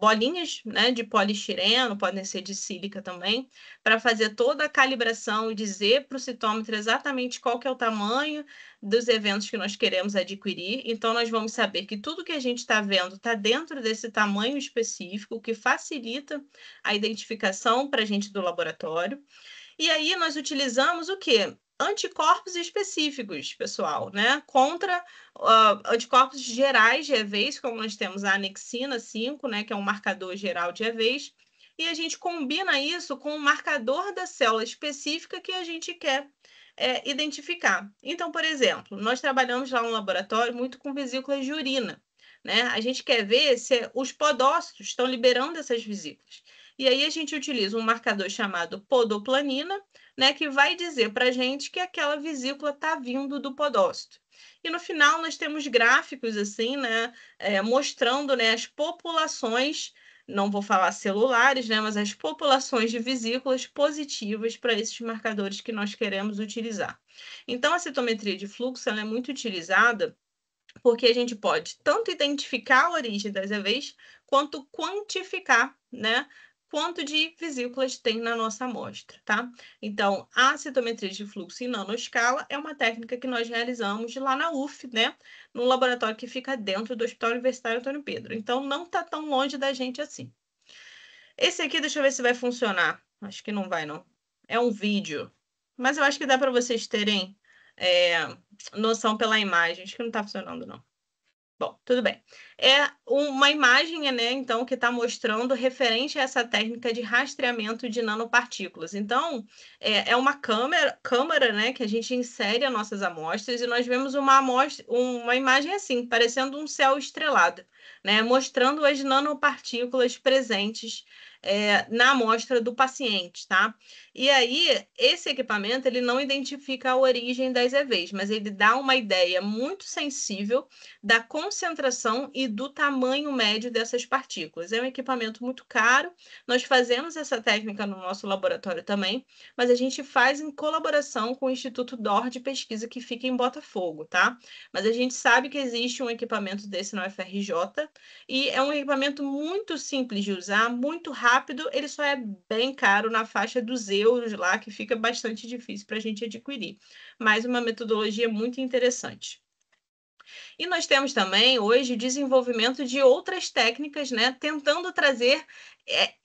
bolinhas, né, de poliestireno, podem ser de sílica também, para fazer toda a calibração e dizer para o citômetro exatamente qual que é o tamanho dos eventos que nós queremos adquirir. Então, nós vamos saber que tudo que a gente está vendo está dentro desse tamanho específico, o que facilita a identificação para a gente do laboratório. E aí, nós utilizamos o quê? Anticorpos específicos, pessoal, né? Contra anticorpos gerais de EVs, como nós temos a anexina 5, né? Que é um marcador geral de EVs. E a gente combina isso com o marcador da célula específica que a gente quer identificar. Então, por exemplo, nós trabalhamos lá no laboratório muito com vesículas de urina, né? A gente quer ver se os podócitos estão liberando essas vesículas. E aí a gente utiliza um marcador chamado podoplanina, né, que vai dizer para a gente que aquela vesícula está vindo do podócito. E no final nós temos gráficos assim, né, mostrando, né, as populações, não vou falar celulares, né, mas as populações de vesículas positivas para esses marcadores que nós queremos utilizar. Então, a citometria de fluxo ela é muito utilizada porque a gente pode tanto identificar a origem das EVs, quanto quantificar, né, quanto de vesículas tem na nossa amostra, tá? Então, a citometria de fluxo em nanoscala é uma técnica que nós realizamos lá na UF, né, no laboratório que fica dentro do Hospital Universitário Antônio Pedro. Então, não está tão longe da gente assim. Esse aqui, deixa eu ver se vai funcionar. Acho que não vai, não. É um vídeo, mas eu acho que dá para vocês terem noção pela imagem. Acho que não está funcionando, não. Bom, tudo bem. É uma imagem, né, então, que está mostrando referente a essa técnica de rastreamento de nanopartículas. Então, é uma câmera, né, que a gente insere as nossas amostras e nós vemos uma imagem assim, parecendo um céu estrelado, né, mostrando as nanopartículas presentes na amostra do paciente, tá? E aí, esse equipamento, ele não identifica a origem das EVs, mas ele dá uma ideia muito sensível da concentração e do tamanho médio dessas partículas. É um equipamento muito caro, nós fazemos essa técnica no nosso laboratório também, mas a gente faz em colaboração com o Instituto DOR de Pesquisa, que fica em Botafogo, tá? Mas a gente sabe que existe um equipamento desse na UFRJ, e é um equipamento muito simples de usar, muito rápido, ele só é bem caro, na faixa dos euros lá, que fica bastante difícil para a gente adquirir. Mas uma metodologia muito interessante. E nós temos também, hoje, desenvolvimento de outras técnicas, né, tentando trazer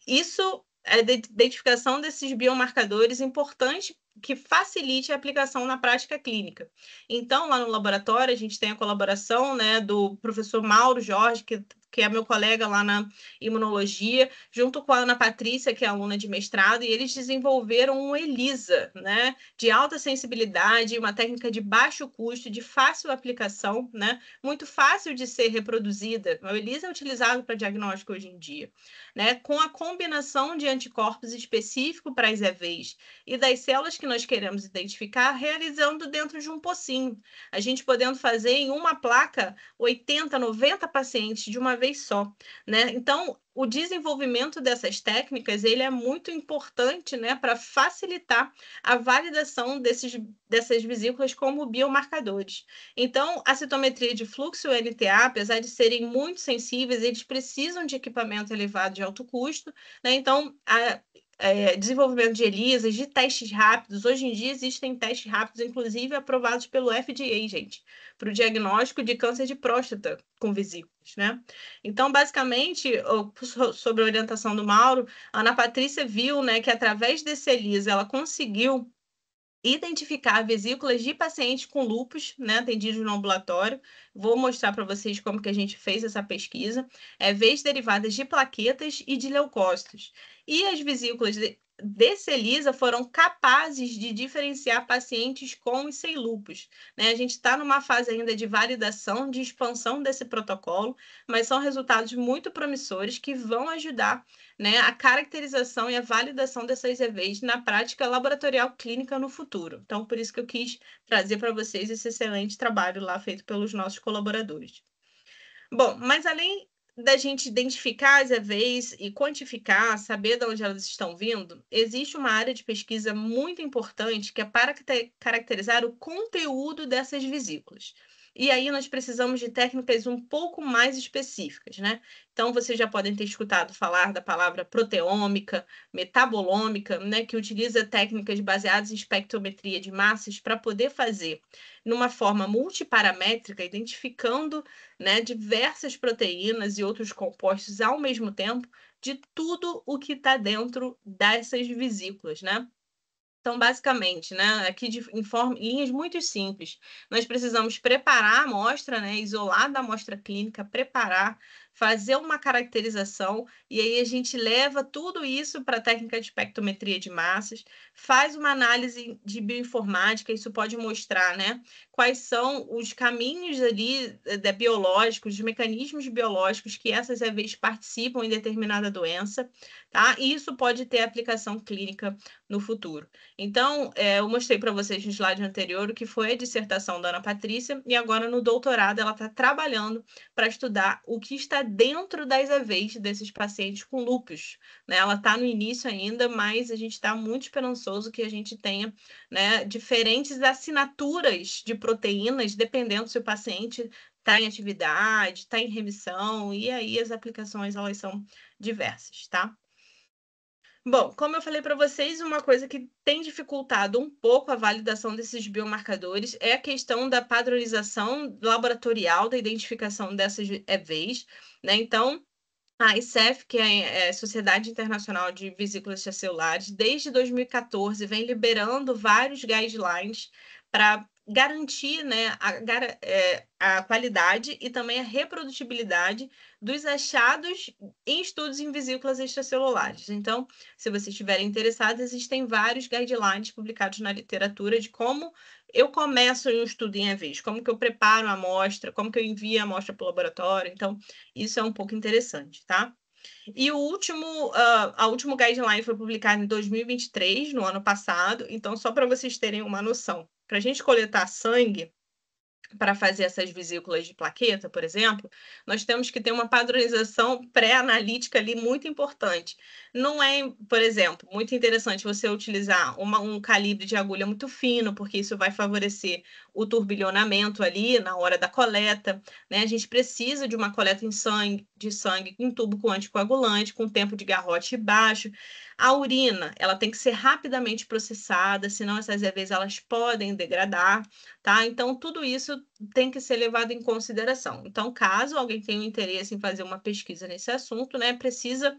isso, a identificação desses biomarcadores importantes que facilite a aplicação na prática clínica. Então, lá no laboratório, a gente tem a colaboração, né, do professor Mauro Jorge, que é meu colega lá na imunologia, junto com a Ana Patrícia, que é aluna de mestrado, e eles desenvolveram um ELISA, né, de alta sensibilidade, uma técnica de baixo custo, de fácil aplicação, né, muito fácil de ser reproduzida. O ELISA é utilizado para diagnóstico hoje em dia, né, com a combinação de anticorpos específico para as EVs e das células que nós queremos identificar, realizando dentro de um pocinho. A gente podendo fazer em uma placa 80, 90 pacientes de uma vez só, né? Então, o desenvolvimento dessas técnicas, ele é muito importante, né, para facilitar a validação dessas vesículas como biomarcadores. Então, a citometria de fluxo e o NTA, apesar de serem muito sensíveis, eles precisam de equipamento elevado de alto custo, né? Então, desenvolvimento de ELISAs, de testes rápidos. Hoje em dia existem testes rápidos, inclusive aprovados pelo FDA, gente, para o diagnóstico de câncer de próstata com vesículas, né? Então, basicamente, sobre a orientação do Mauro, a Ana Patrícia viu, né, que através desse ELISA ela conseguiu identificar vesículas de pacientes com lúpus, né, atendidos no ambulatório. Vou mostrar para vocês como que a gente fez essa pesquisa. Veias derivadas de plaquetas e de leucócitos. E as vesículas desse ELISA foram capazes de diferenciar pacientes com e sem lúpus, né? A gente está numa fase ainda de validação, de expansão desse protocolo, mas são resultados muito promissores que vão ajudar, né, a caracterização e a validação dessas EVs na prática laboratorial clínica no futuro. Então, por isso que eu quis trazer para vocês esse excelente trabalho lá feito pelos nossos colaboradores. Bom, mas além da gente identificar as EVs e quantificar, saber de onde elas estão vindo, existe uma área de pesquisa muito importante que é para caracterizar o conteúdo dessas vesículas. E aí nós precisamos de técnicas um pouco mais específicas, né? Então, vocês já podem ter escutado falar da palavra proteômica, metabolômica, né? Que utiliza técnicas baseadas em espectrometria de massas para poder fazer, numa forma multiparamétrica, identificando, né, diversas proteínas e outros compostos ao mesmo tempo de tudo o que está dentro dessas vesículas, né? Então, basicamente, né, aqui em linhas muito simples, nós precisamos preparar a amostra, né, isolar da amostra clínica, preparar, fazer uma caracterização, e aí a gente leva tudo isso para a técnica de espectrometria de massas, faz uma análise de bioinformática, isso pode mostrar, né, quais são os caminhos ali biológicos, os mecanismos biológicos que essas EVs participam em determinada doença, tá? E isso pode ter aplicação clínica no futuro. Então, eu mostrei para vocês no slide anterior o que foi a dissertação da Ana Patrícia, e agora no doutorado ela está trabalhando para estudar o que está dentro das EVs desses pacientes com lúpus, né? Ela está no início ainda, mas a gente está muito esperançoso que a gente tenha, né, diferentes assinaturas de proteínas, dependendo se o paciente está em atividade, está em remissão, e aí as aplicações elas são diversas, tá? Bom, como eu falei para vocês, uma coisa que tem dificultado um pouco a validação desses biomarcadores é a questão da padronização laboratorial da identificação dessas EVs, né? Então, a ICEF, que é a Sociedade Internacional de Vesículas Extracelulares, desde 2014 vem liberando vários guidelines para garantir, né, a qualidade e também a reprodutibilidade dos achados em estudos em vesículas extracelulares. Então, se vocês estiverem interessados, existem vários guidelines publicados na literatura de como eu começo um estudo em EVs, como que eu preparo a amostra, como que eu envio a amostra para o laboratório. Então, isso é um pouco interessante, tá? E o último guideline foi publicado em 2023, no ano passado. Então, só para vocês terem uma noção, para a gente coletar sangue, para fazer essas vesículas de plaqueta, por exemplo, nós temos que ter uma padronização pré-analítica ali muito importante. Não é, por exemplo, muito interessante você utilizar um calibre de agulha muito fino, porque isso vai favorecer o turbilhonamento ali na hora da coleta, né? A gente precisa de uma coleta de sangue em tubo com anticoagulante, com tempo de garrote baixo. A urina, ela tem que ser rapidamente processada, senão essas EVs elas podem degradar, tá? Então, tudo isso tem que ser levado em consideração. Então, caso alguém tenha um interesse em fazer uma pesquisa nesse assunto, né, precisa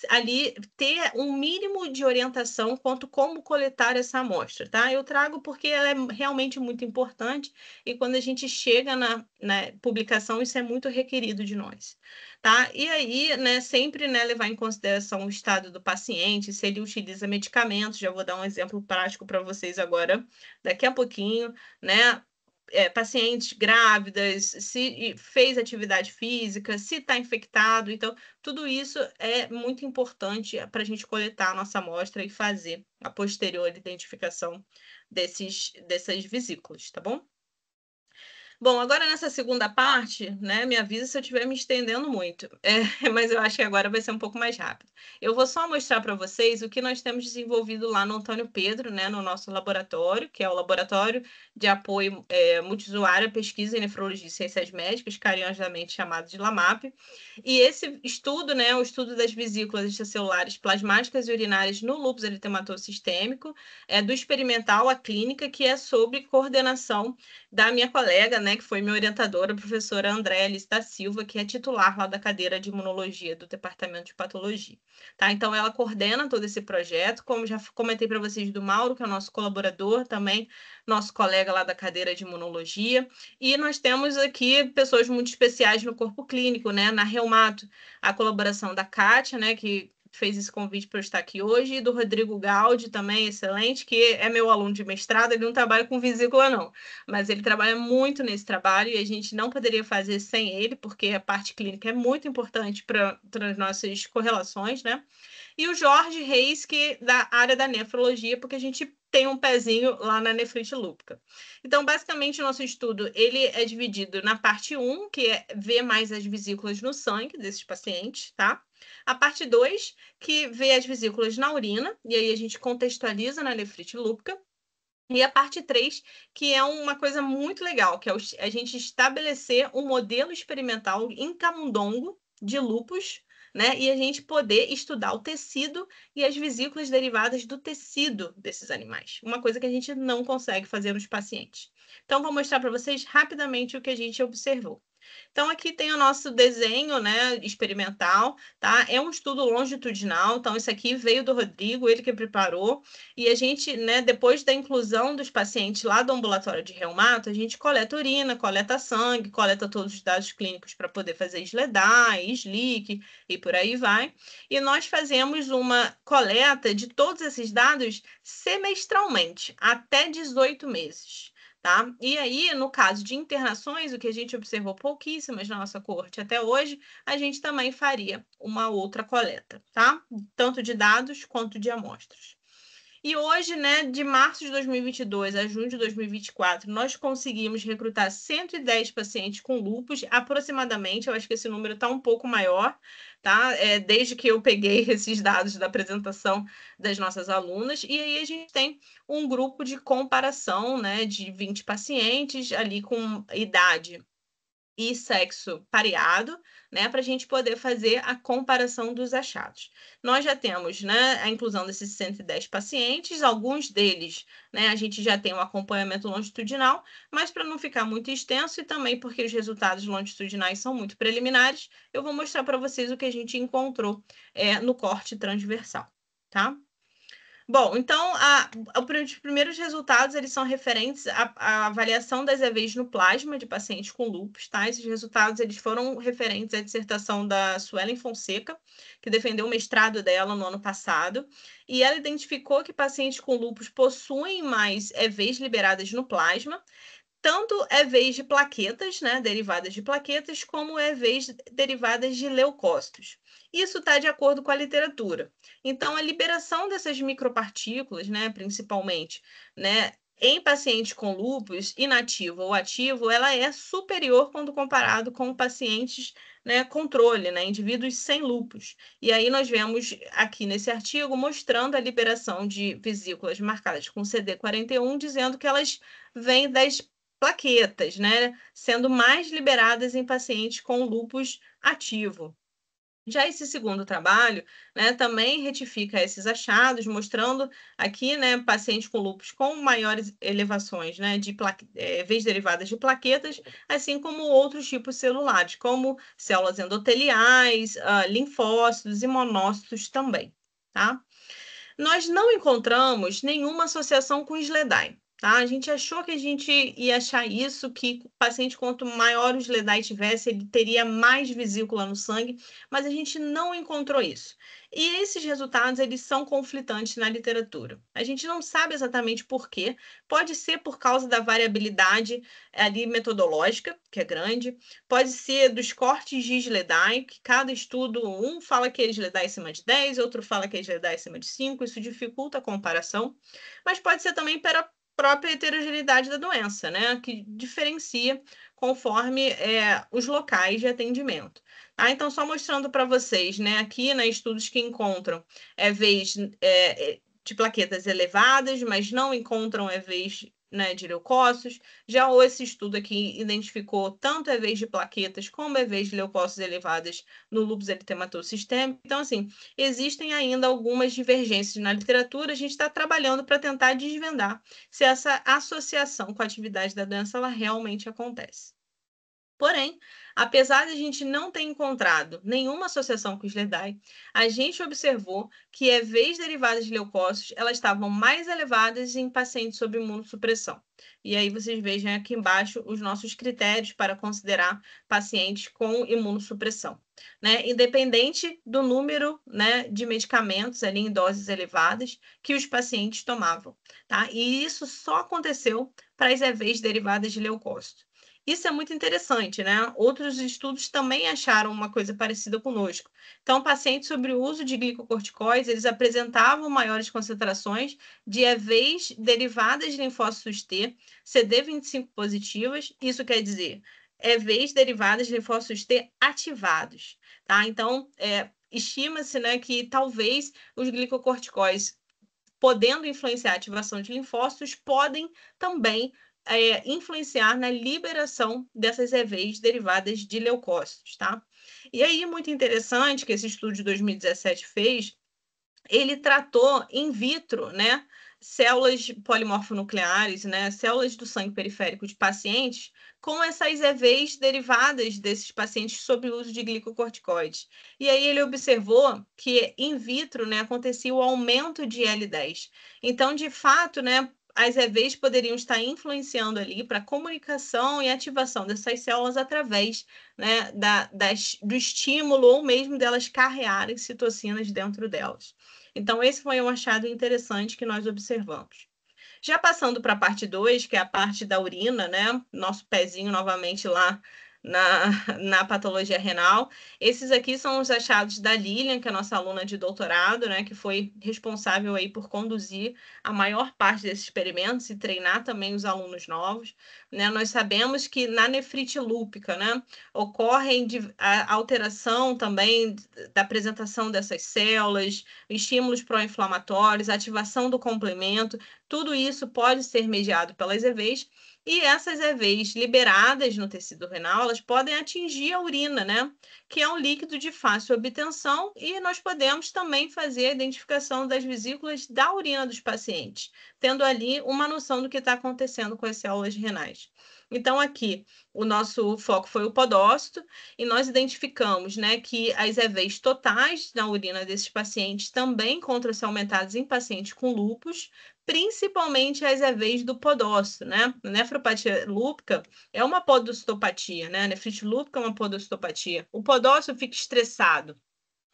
ali ter um mínimo de orientação quanto como coletar essa amostra, tá? Eu trago porque ela é realmente muito importante e quando a gente chega na publicação, isso é muito requerido de nós, tá? E aí, né, sempre, né, levar em consideração o estado do paciente, se ele utiliza medicamentos, já vou dar um exemplo prático para vocês agora, daqui a pouquinho, né? Pacientes grávidas, se fez atividade física, se está infectado. Então, tudo isso é muito importante para a gente coletar a nossa amostra e fazer a posterior identificação dessas vesículas, tá bom? Bom, agora nessa segunda parte, né, me avisa se eu estiver me estendendo muito, mas eu acho que agora vai ser um pouco mais rápido. Eu vou só mostrar para vocês o que nós temos desenvolvido lá no Antônio Pedro, né, no nosso laboratório, que é o Laboratório de Apoio Multiusuário à Pesquisa em Nefrologia e Ciências Médicas, carinhosamente chamado de LAMAP. E esse estudo, né, o estudo das vesículas extracelulares plasmáticas e urinárias no lúpus eritematoso sistêmico, é do experimental à clínica, que é sobre coordenação da minha colega, né, que foi minha orientadora, a professora Andréa Alice da Silva, que é titular lá da cadeira de imunologia do Departamento de Patologia. Tá? Então, ela coordena todo esse projeto, como já comentei para vocês do Mauro, que é o nosso colaborador também, nosso colega lá da cadeira de imunologia, e nós temos aqui pessoas muito especiais no corpo clínico, né, na Reumato, a colaboração da Kátia, né, que fez esse convite para eu estar aqui hoje, e do Rodrigo Gaudi, também excelente, que é meu aluno de mestrado. Ele não trabalha com vesícula, não, mas ele trabalha muito nesse trabalho e a gente não poderia fazer sem ele, porque a parte clínica é muito importante para as nossas correlações, né? E o Jorge Reis, que da área da nefrologia, porque a gente tem um pezinho lá na nefrite lúpica. Então, basicamente, o nosso estudo ele é dividido na parte 1, que é ver mais as vesículas no sangue desses pacientes, tá? A parte 2, que vê as vesículas na urina, e aí a gente contextualiza na nefrite lúpica. E a parte 3, que é uma coisa muito legal, que é a gente estabelecer um modelo experimental em camundongo de lúpus, né? E a gente poder estudar o tecido e as vesículas derivadas do tecido desses animais. Uma coisa que a gente não consegue fazer nos pacientes. Então, vou mostrar para vocês rapidamente o que a gente observou. Então, aqui tem o nosso desenho, né, experimental, tá? É um estudo longitudinal, então isso aqui veio do Rodrigo, ele que preparou, e a gente, né, depois da inclusão dos pacientes lá do ambulatório de reumato, a gente coleta urina, coleta sangue, coleta todos os dados clínicos para poder fazer SLEDAI, SLIC e por aí vai. E nós fazemos uma coleta de todos esses dados semestralmente, até 18 meses. Tá? E aí, no caso de internações, o que a gente observou pouquíssimas na nossa coorte até hoje, a gente também faria uma outra coleta, tá? Tanto de dados quanto de amostras. E hoje, né, de março de 2022 a junho de 2024, nós conseguimos recrutar 110 pacientes com lúpus, aproximadamente. Eu acho que esse número está um pouco maior, tá? Desde que eu peguei esses dados da apresentação das nossas alunas. E aí a gente tem um grupo de comparação, né, de 20 pacientes ali com idade e sexo pareado, né, para a gente poder fazer a comparação dos achados. Nós já temos, né, a inclusão desses 110 pacientes, alguns deles, né, a gente já tem um acompanhamento longitudinal, mas para não ficar muito extenso e também porque os resultados longitudinais são muito preliminares, eu vou mostrar para vocês o que a gente encontrou no corte transversal, tá? Bom, então, os primeiros resultados eles são referentes à avaliação das EVs no plasma de pacientes com lúpus, tá? Esses resultados eles foram referentes à dissertação da Suelen Fonseca, que defendeu o mestrado dela no ano passado, e ela identificou que pacientes com lúpus possuem mais EVs liberadas no plasma, tanto EVs de plaquetas, né, derivadas de plaquetas, como EVs derivadas de leucócitos. Isso está de acordo com a literatura. Então, a liberação dessas micropartículas, né, principalmente, né, em pacientes com lúpus inativo ou ativo, ela é superior quando comparado com pacientes, né, controle, né, indivíduos sem lúpus. E aí nós vemos aqui nesse artigo mostrando a liberação de vesículas marcadas com CD41, dizendo que elas vêm das plaquetas, né, sendo mais liberadas em pacientes com lúpus ativo. Já esse segundo trabalho, né, também retifica esses achados, mostrando aqui, né, pacientes com lúpus com maiores elevações, né, de EVs derivadas de plaquetas, assim como outros tipos celulares, como células endoteliais, linfócitos e monócitos também, tá? Nós não encontramos nenhuma associação com SLEDAI. Tá? A gente achou que a gente ia achar isso, que o paciente, quanto maior o SLEDAI tivesse, ele teria mais vesícula no sangue, mas a gente não encontrou isso. E esses resultados, eles são conflitantes na literatura. A gente não sabe exatamente por quê. Pode ser por causa da variabilidade ali metodológica, que é grande. Pode ser dos cortes de SLEDAI, que cada estudo, um fala que é SLEDAI acima de 10, outro fala que é SLEDAI acima de 5, isso dificulta a comparação. Mas pode ser também pela própria heterogeneidade da doença, né, que diferencia conforme os locais de atendimento. Tá? Então, só mostrando para vocês, né, aqui, né, estudos que encontram EVs de plaquetas elevadas, mas não encontram EVs, né, de leucócitos. Já esse estudo aqui identificou tanto EVs de plaquetas como EVs de leucócitos elevadas no lúpus eritematoso sistêmico. Então, assim, existem ainda algumas divergências na literatura. A gente está trabalhando para tentar desvendar se essa associação com a atividade da doença ela realmente acontece. Porém, apesar de a gente não ter encontrado nenhuma associação com SLEDAI, a gente observou que EVs derivadas de leucócitos elas estavam mais elevadas em pacientes sob imunossupressão. E aí vocês vejam aqui embaixo os nossos critérios para considerar pacientes com imunossupressão, né? Independente do número, né, de medicamentos ali em doses elevadas que os pacientes tomavam, tá? E isso só aconteceu para as EVs derivadas de leucócitos. Isso é muito interessante, né? Outros estudos também acharam uma coisa parecida conosco. Então, pacientes sobre o uso de glicocorticoides, eles apresentavam maiores concentrações de EVs derivadas de linfócitos T, CD25 positivas, isso quer dizer EVs derivadas de linfócitos T ativados, tá? Então, estima-se, né, que talvez os glicocorticoides, podendo influenciar a ativação de linfócitos, podem também influenciar na liberação dessas EVs derivadas de leucócitos, tá? E aí, muito interessante que esse estudo de 2017 fez, ele tratou in vitro, né, células polimorfonucleares, né, células do sangue periférico de pacientes com essas EVs derivadas desses pacientes sob o uso de glicocorticoides. E aí ele observou que in vitro, né, acontecia o aumento de L10. Então, de fato, né, as EVs poderiam estar influenciando ali para a comunicação e ativação dessas células através, né, do estímulo ou mesmo delas carrearem citocinas dentro delas. Então, esse foi um achado interessante que nós observamos. Já passando para a parte 2, que é a parte da urina, né? Nosso pezinho novamente lá na patologia renal. Esses aqui são os achados da Lilian, que é a nossa aluna de doutorado, né? Que foi responsável aí por conduzir a maior parte desses experimentos e treinar também os alunos novos, né? Nós sabemos que na nefrite lúpica, né? Ocorre a alteração também da apresentação dessas células, estímulos pró-inflamatórios, ativação do complemento, tudo isso pode ser mediado pelas EVs, E essas EVs liberadas no tecido renal, elas podem atingir a urina, né? Que é um líquido de fácil obtenção, e nós podemos também fazer a identificação das vesículas da urina dos pacientes, tendo ali uma noção do que está acontecendo com as células renais. Então, aqui, o nosso foco foi o podócito, e nós identificamos, né, que as EVs totais na urina desses pacientes também encontram-se aumentadas em pacientes com lúpus, principalmente as EVs do podócito, né? A nefropatia lúpica é uma podocitopatia, né? A nefrite lúpica é uma podocitopatia. O podócito fica estressado.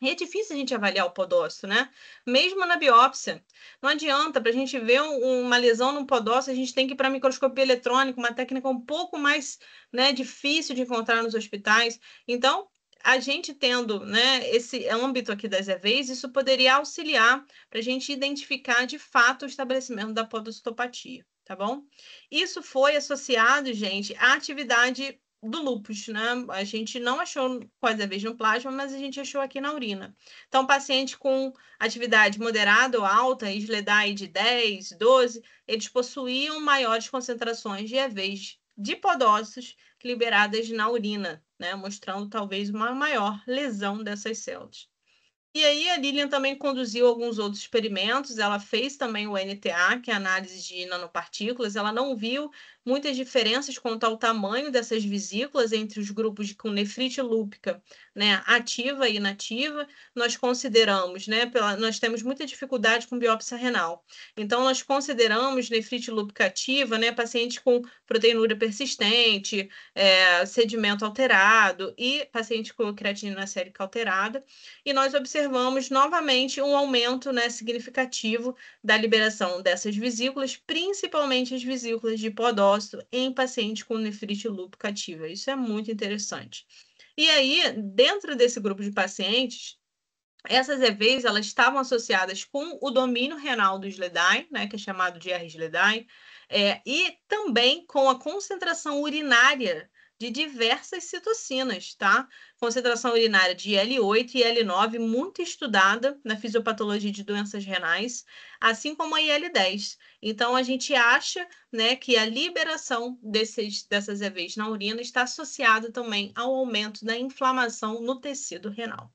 E é difícil a gente avaliar o podócito, né? Mesmo na biópsia. Não adianta, para a gente ver uma lesão no podócito, a gente tem que ir para a microscopia eletrônica, uma técnica um pouco mais, né, difícil de encontrar nos hospitais. Então, a gente tendo, né, esse âmbito aqui das EVs, isso poderia auxiliar para a gente identificar de fato o estabelecimento da podocitopatia, tá bom? Isso foi associado, gente, à atividade do lúpus, né? A gente não achou com as EVs no plasma, mas a gente achou aqui na urina. Então, paciente com atividade moderada ou alta, SLEDAI de 10, 12, eles possuíam maiores concentrações de EVs de podócitos liberadas na urina, né? Mostrando talvez uma maior lesão dessas células. E aí a Lilian também conduziu alguns outros experimentos, ela fez também o NTA, que é a análise de nanopartículas, ela não viu muitas diferenças quanto ao tamanho dessas vesículas entre os grupos com nefrite lúpica, né, ativa e inativa. Nós consideramos, né, nós temos muita dificuldade com biópsia renal, então nós consideramos nefrite lúpica ativa, né, paciente com proteinúria persistente, sedimento alterado e paciente com creatinina sérica alterada, e nós observamos novamente um aumento, né, significativo da liberação dessas vesículas, principalmente as vesículas de podócito em pacientes com nefrite lúpica ativa. Isso é muito interessante. E aí, dentro desse grupo de pacientes, essas EVs elas estavam associadas com o domínio renal do SLEDAI, né, que é chamado de R-SLEDAI, e também com a concentração urinária de diversas citocinas, tá? Concentração urinária de IL-8 e IL-9, muito estudada na fisiopatologia de doenças renais, assim como a IL-10. Então, a gente acha, né, que a liberação dessas EVs na urina está associada também ao aumento da inflamação no tecido renal.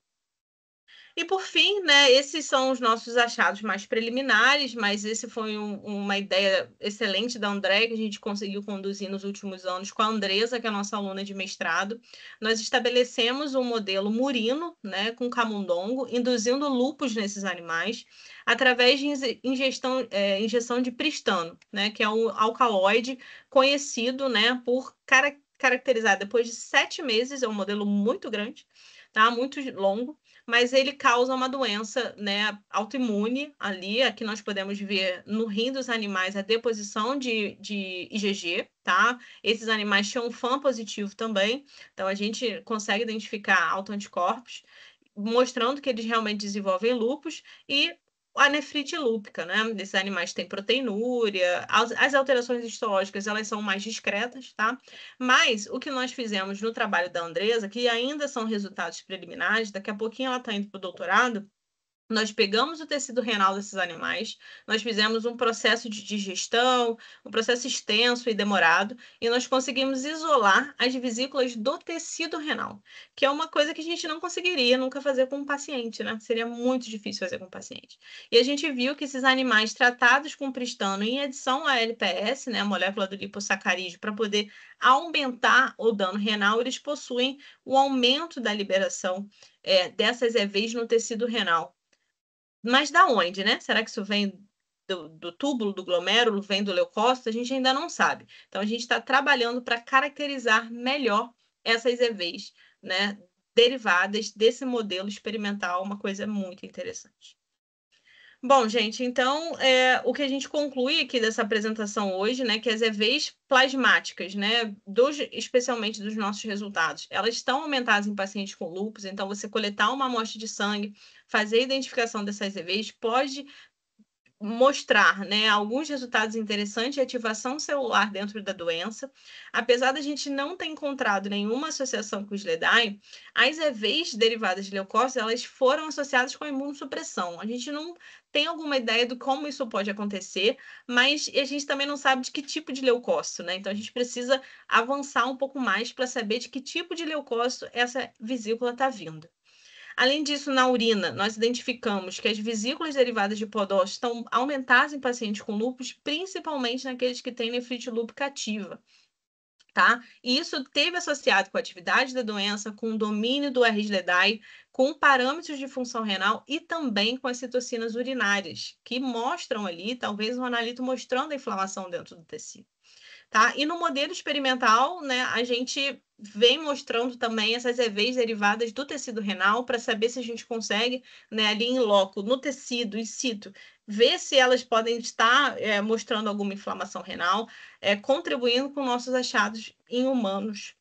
E por fim, né, esses são os nossos achados mais preliminares, mas esse foi uma ideia excelente da Andréia, que a gente conseguiu conduzir nos últimos anos com a Andresa, que é a nossa aluna de mestrado. Nós estabelecemos um modelo murino, né, com camundongo, induzindo lúpus nesses animais, através de injeção de pristano, né, que é um alcaloide conhecido, né, por caracterizar depois de 7 meses, é um modelo muito grande, tá, muito longo, mas ele causa uma doença, né, autoimune ali. Aqui nós podemos ver no rim dos animais a deposição de IgG, tá? Esses animais tinham um FAM positivo também, então a gente consegue identificar autoanticorpos, mostrando que eles realmente desenvolvem lúpus, e a nefrite lúpica, né? Desses animais têm proteinúria, as alterações histológicas, elas são mais discretas, tá? Mas o que nós fizemos no trabalho da Andresa, que ainda são resultados preliminares, daqui a pouquinho ela está indo para o doutorado, nós pegamos o tecido renal desses animais, nós fizemos um processo de digestão, um processo extenso e demorado, e nós conseguimos isolar as vesículas do tecido renal, que é uma coisa que a gente não conseguiria nunca fazer com um paciente, né? Seria muito difícil fazer com um paciente. E a gente viu que esses animais tratados com pristano em adição à LPS, né, a molécula do lipossacarídeo, para poder aumentar o dano renal, eles possuem o aumento da liberação dessas EVs no tecido renal. Mas da onde, né? Será que isso vem do túbulo, do glomérulo, vem do leucócito? A gente ainda não sabe. Então, a gente está trabalhando para caracterizar melhor essas EVs, né, derivadas desse modelo experimental, uma coisa muito interessante. Bom, gente, então, o que a gente conclui aqui dessa apresentação hoje, né, que as EVs plasmáticas, né, especialmente dos nossos resultados, elas estão aumentadas em pacientes com lúpus, então você coletar uma amostra de sangue, fazer a identificação dessas EVs pode mostrar, né, alguns resultados interessantes de ativação celular dentro da doença. Apesar da gente não ter encontrado nenhuma associação com o SLEDAI, as EVs derivadas de leucócitos, elas foram associadas com a imunossupressão. A gente não tem alguma ideia de como isso pode acontecer, mas a gente também não sabe de que tipo de leucócito, né? Então a gente precisa avançar um pouco mais para saber de que tipo de leucócito essa vesícula está vindo. Além disso, na urina, nós identificamos que as vesículas derivadas de podócitos estão aumentadas em pacientes com lúpus, principalmente naqueles que têm nefrite lúpica ativa. Tá? E isso teve associado com a atividade da doença, com o domínio do R-SLEDAI, com parâmetros de função renal e também com as citocinas urinárias, que mostram ali, talvez um analito mostrando a inflamação dentro do tecido. Tá? E no modelo experimental, né, a gente vem mostrando também essas EVs derivadas do tecido renal para saber se a gente consegue, né, ali em loco, no tecido, in situ, ver se elas podem estar mostrando alguma inflamação renal, contribuindo com nossos achados em humanos,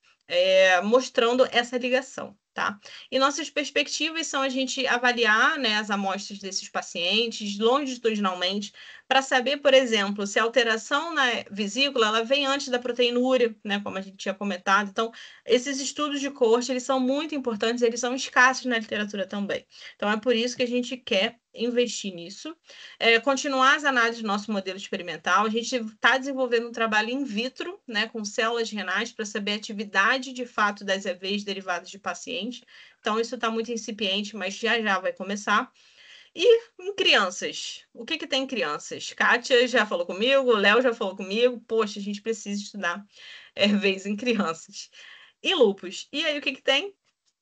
mostrando essa ligação. Tá? E nossas perspectivas são a gente avaliar, né, as amostras desses pacientes longitudinalmente para saber, por exemplo, se a alteração na vesícula ela vem antes da proteinúria, né, como a gente tinha comentado. Então, esses estudos de coorte, eles são muito importantes, eles são escassos na literatura também. Então, é por isso que a gente quer investir nisso. Continuar as análises do nosso modelo experimental. A gente está desenvolvendo um trabalho in vitro, né, com células renais, para saber a atividade de fato das EVs derivadas de pacientes. Então, isso está muito incipiente, mas já vai começar. E em crianças, o que tem em crianças? Kátia já falou comigo, o Léo já falou comigo. Poxa, a gente precisa estudar EVs em crianças. E lúpus. E aí, o que tem?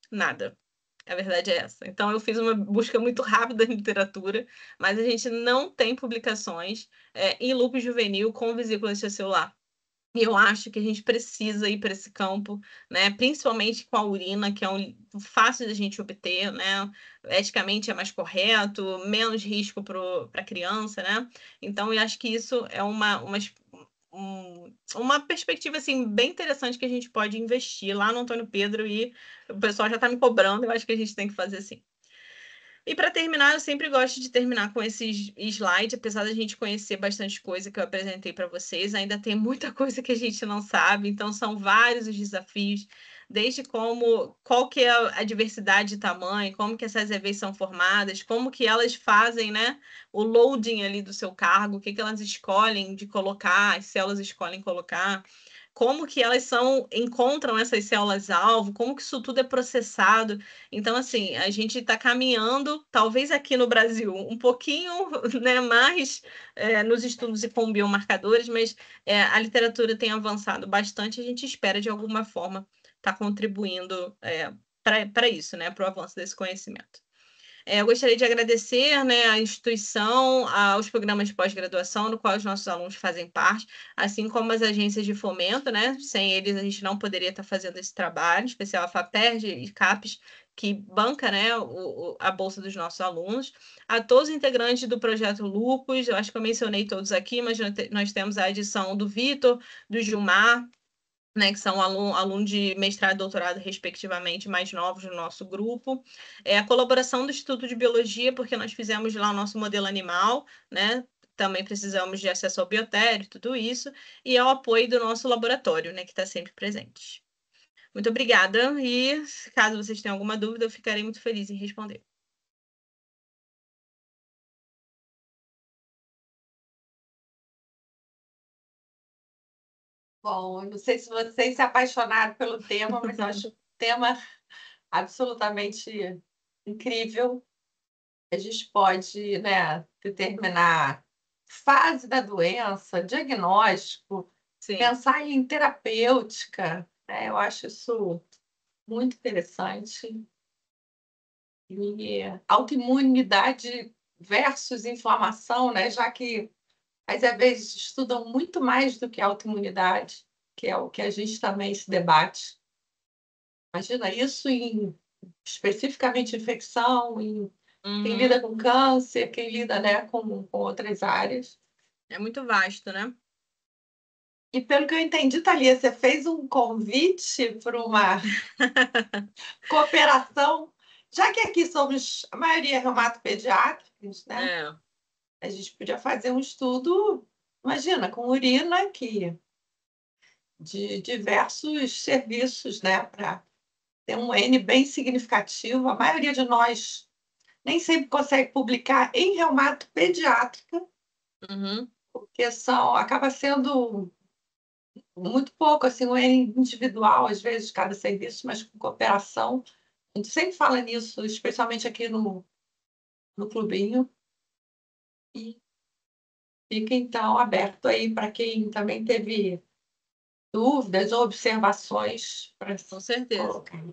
Nada. A verdade é essa. Então, eu fiz uma busca muito rápida em literatura, mas a gente não tem publicações em lúpus juvenil com vesícula extracelular. E eu acho que a gente precisa ir para esse campo, né? Principalmente com a urina, que é fácil de a gente obter, né? Eticamente é mais correto, menos risco para a criança, né? Então, eu acho que isso é uma perspectiva assim, bem interessante que a gente pode investir lá no Antônio Pedro e o pessoal já está me cobrando, eu acho que a gente tem que fazer assim. E para terminar, eu sempre gosto de terminar com esses slides, apesar da gente conhecer bastante coisa que eu apresentei para vocês, ainda tem muita coisa que a gente não sabe, então são vários os desafios, desde qual que é a diversidade de tamanho, como que essas EVs são formadas, como que elas fazem, né, o loading ali do seu cargo, o que elas escolhem de colocar, as células escolhem colocar, como que elas encontram essas células-alvo, como que isso tudo é processado. Então, assim, a gente está caminhando, talvez aqui no Brasil, um pouquinho né, mais nos estudos e com biomarcadores, mas a literatura tem avançado bastante, a gente espera, de alguma forma, estar contribuindo para isso, né, para o avanço desse conhecimento. Eu gostaria de agradecer, né, à instituição, aos programas de pós-graduação, no qual os nossos alunos fazem parte, assim como as agências de fomento, né? Sem eles, a gente não poderia estar fazendo esse trabalho, em especial a FAPERJ e CAPES, que banca, né, a bolsa dos nossos alunos. A todos os integrantes do projeto Lupus, eu acho que eu mencionei todos aqui, mas nós temos a edição do Vitor, do Gilmar, né, que são alunos de mestrado e doutorado, respectivamente, mais novos no nosso grupo. A colaboração do Instituto de Biologia, porque nós fizemos lá o nosso modelo animal, né? Também precisamos de acesso ao biotério, tudo isso, e ao apoio do nosso laboratório, né, que está sempre presente. Muito obrigada, e caso vocês tenham alguma dúvida, eu ficarei muito feliz em responder. Bom, eu não sei se vocês se apaixonaram pelo tema, mas eu acho o tema absolutamente incrível. A gente pode, né, determinar fase da doença, diagnóstico, Sim. pensar em terapêutica, né? Eu acho isso muito interessante. E autoimunidade versus inflamação, né? Já que as EVs estudam muito mais do que autoimunidade, que é o que a gente também se debate. Imagina isso especificamente infecção, quem lida com câncer, quem lida, né, com outras áreas. É muito vasto, né? E pelo que eu entendi, Thalia, você fez um convite para uma cooperação, já que aqui somos a maioria reumatopediátricos, né? A gente podia fazer um estudo, imagina, com urina aqui, de diversos serviços, né, para ter um N bem significativo. A maioria de nós nem sempre consegue publicar em reumato pediátrica, Uhum. porque acaba sendo muito pouco, assim, um N individual, às vezes, cada serviço, mas com cooperação. A gente sempre fala nisso, especialmente aqui no clubinho. E fica, então, aberto aí para quem também teve dúvidas ou observações para Com certeza. colocar.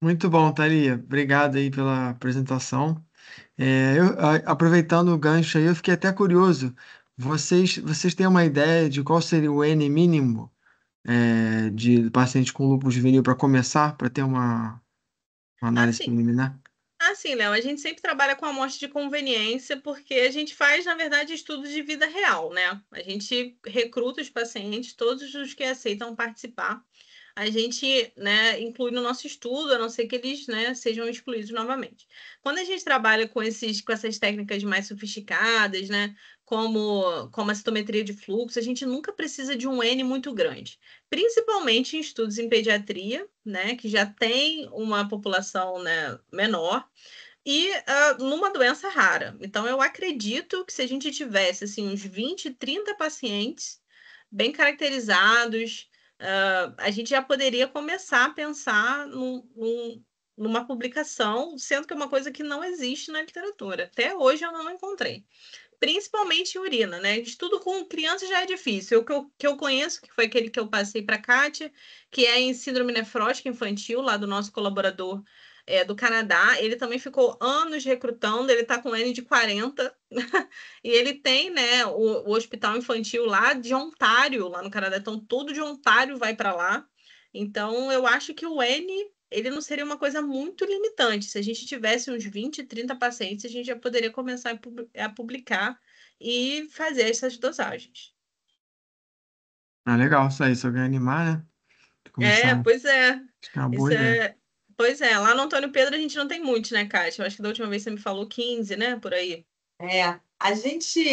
Muito bom, Thalia. Obrigado aí pela apresentação. Aproveitando o gancho aí, eu fiquei até curioso. Vocês têm uma ideia de qual seria o N mínimo de paciente com lúpus juvenil para começar, para ter uma análise Assim, preliminar? assim, Léo, a gente sempre trabalha com amostra de conveniência, porque a gente faz, na verdade, estudos de vida real, né? A gente recruta os pacientes, todos os que aceitam participar, a gente, né, inclui no nosso estudo, a não ser que eles, né, sejam excluídos novamente. Quando a gente trabalha com essas técnicas mais sofisticadas, né, como a citometria de fluxo, a gente nunca precisa de um N muito grande, principalmente em estudos em pediatria, né, que já tem uma população, né, menor, e numa doença rara. Então, eu acredito que se a gente tivesse assim, uns 20, 30 pacientes bem caracterizados, a gente já poderia começar a pensar numa publicação, sendo que é uma coisa que não existe na literatura. Até hoje eu não encontrei. Principalmente em urina, né? Estudo com criança já é difícil. O que eu conheço, que foi aquele que eu passei para a Kátia, que é em síndrome nefrótica infantil, lá do nosso colaborador do Canadá. Ele também ficou anos recrutando, ele está com N de 40. E ele tem, né, o hospital infantil lá de Ontário, lá no Canadá. Então, todo de Ontário vai para lá. Então, eu acho que o N ele não seria uma coisa muito limitante. Se a gente tivesse uns 20, 30 pacientes, a gente já poderia começar a publicar e fazer essas dosagens. Ah, legal, isso aí. Se alguém animar, né? É, Começar, pois é. acho que é uma boa Isso ideia. é. Pois é, lá no Antônio Pedro a gente não tem muitos, né, Kátia? Eu acho que da última vez você me falou 15, né? Por aí. A gente,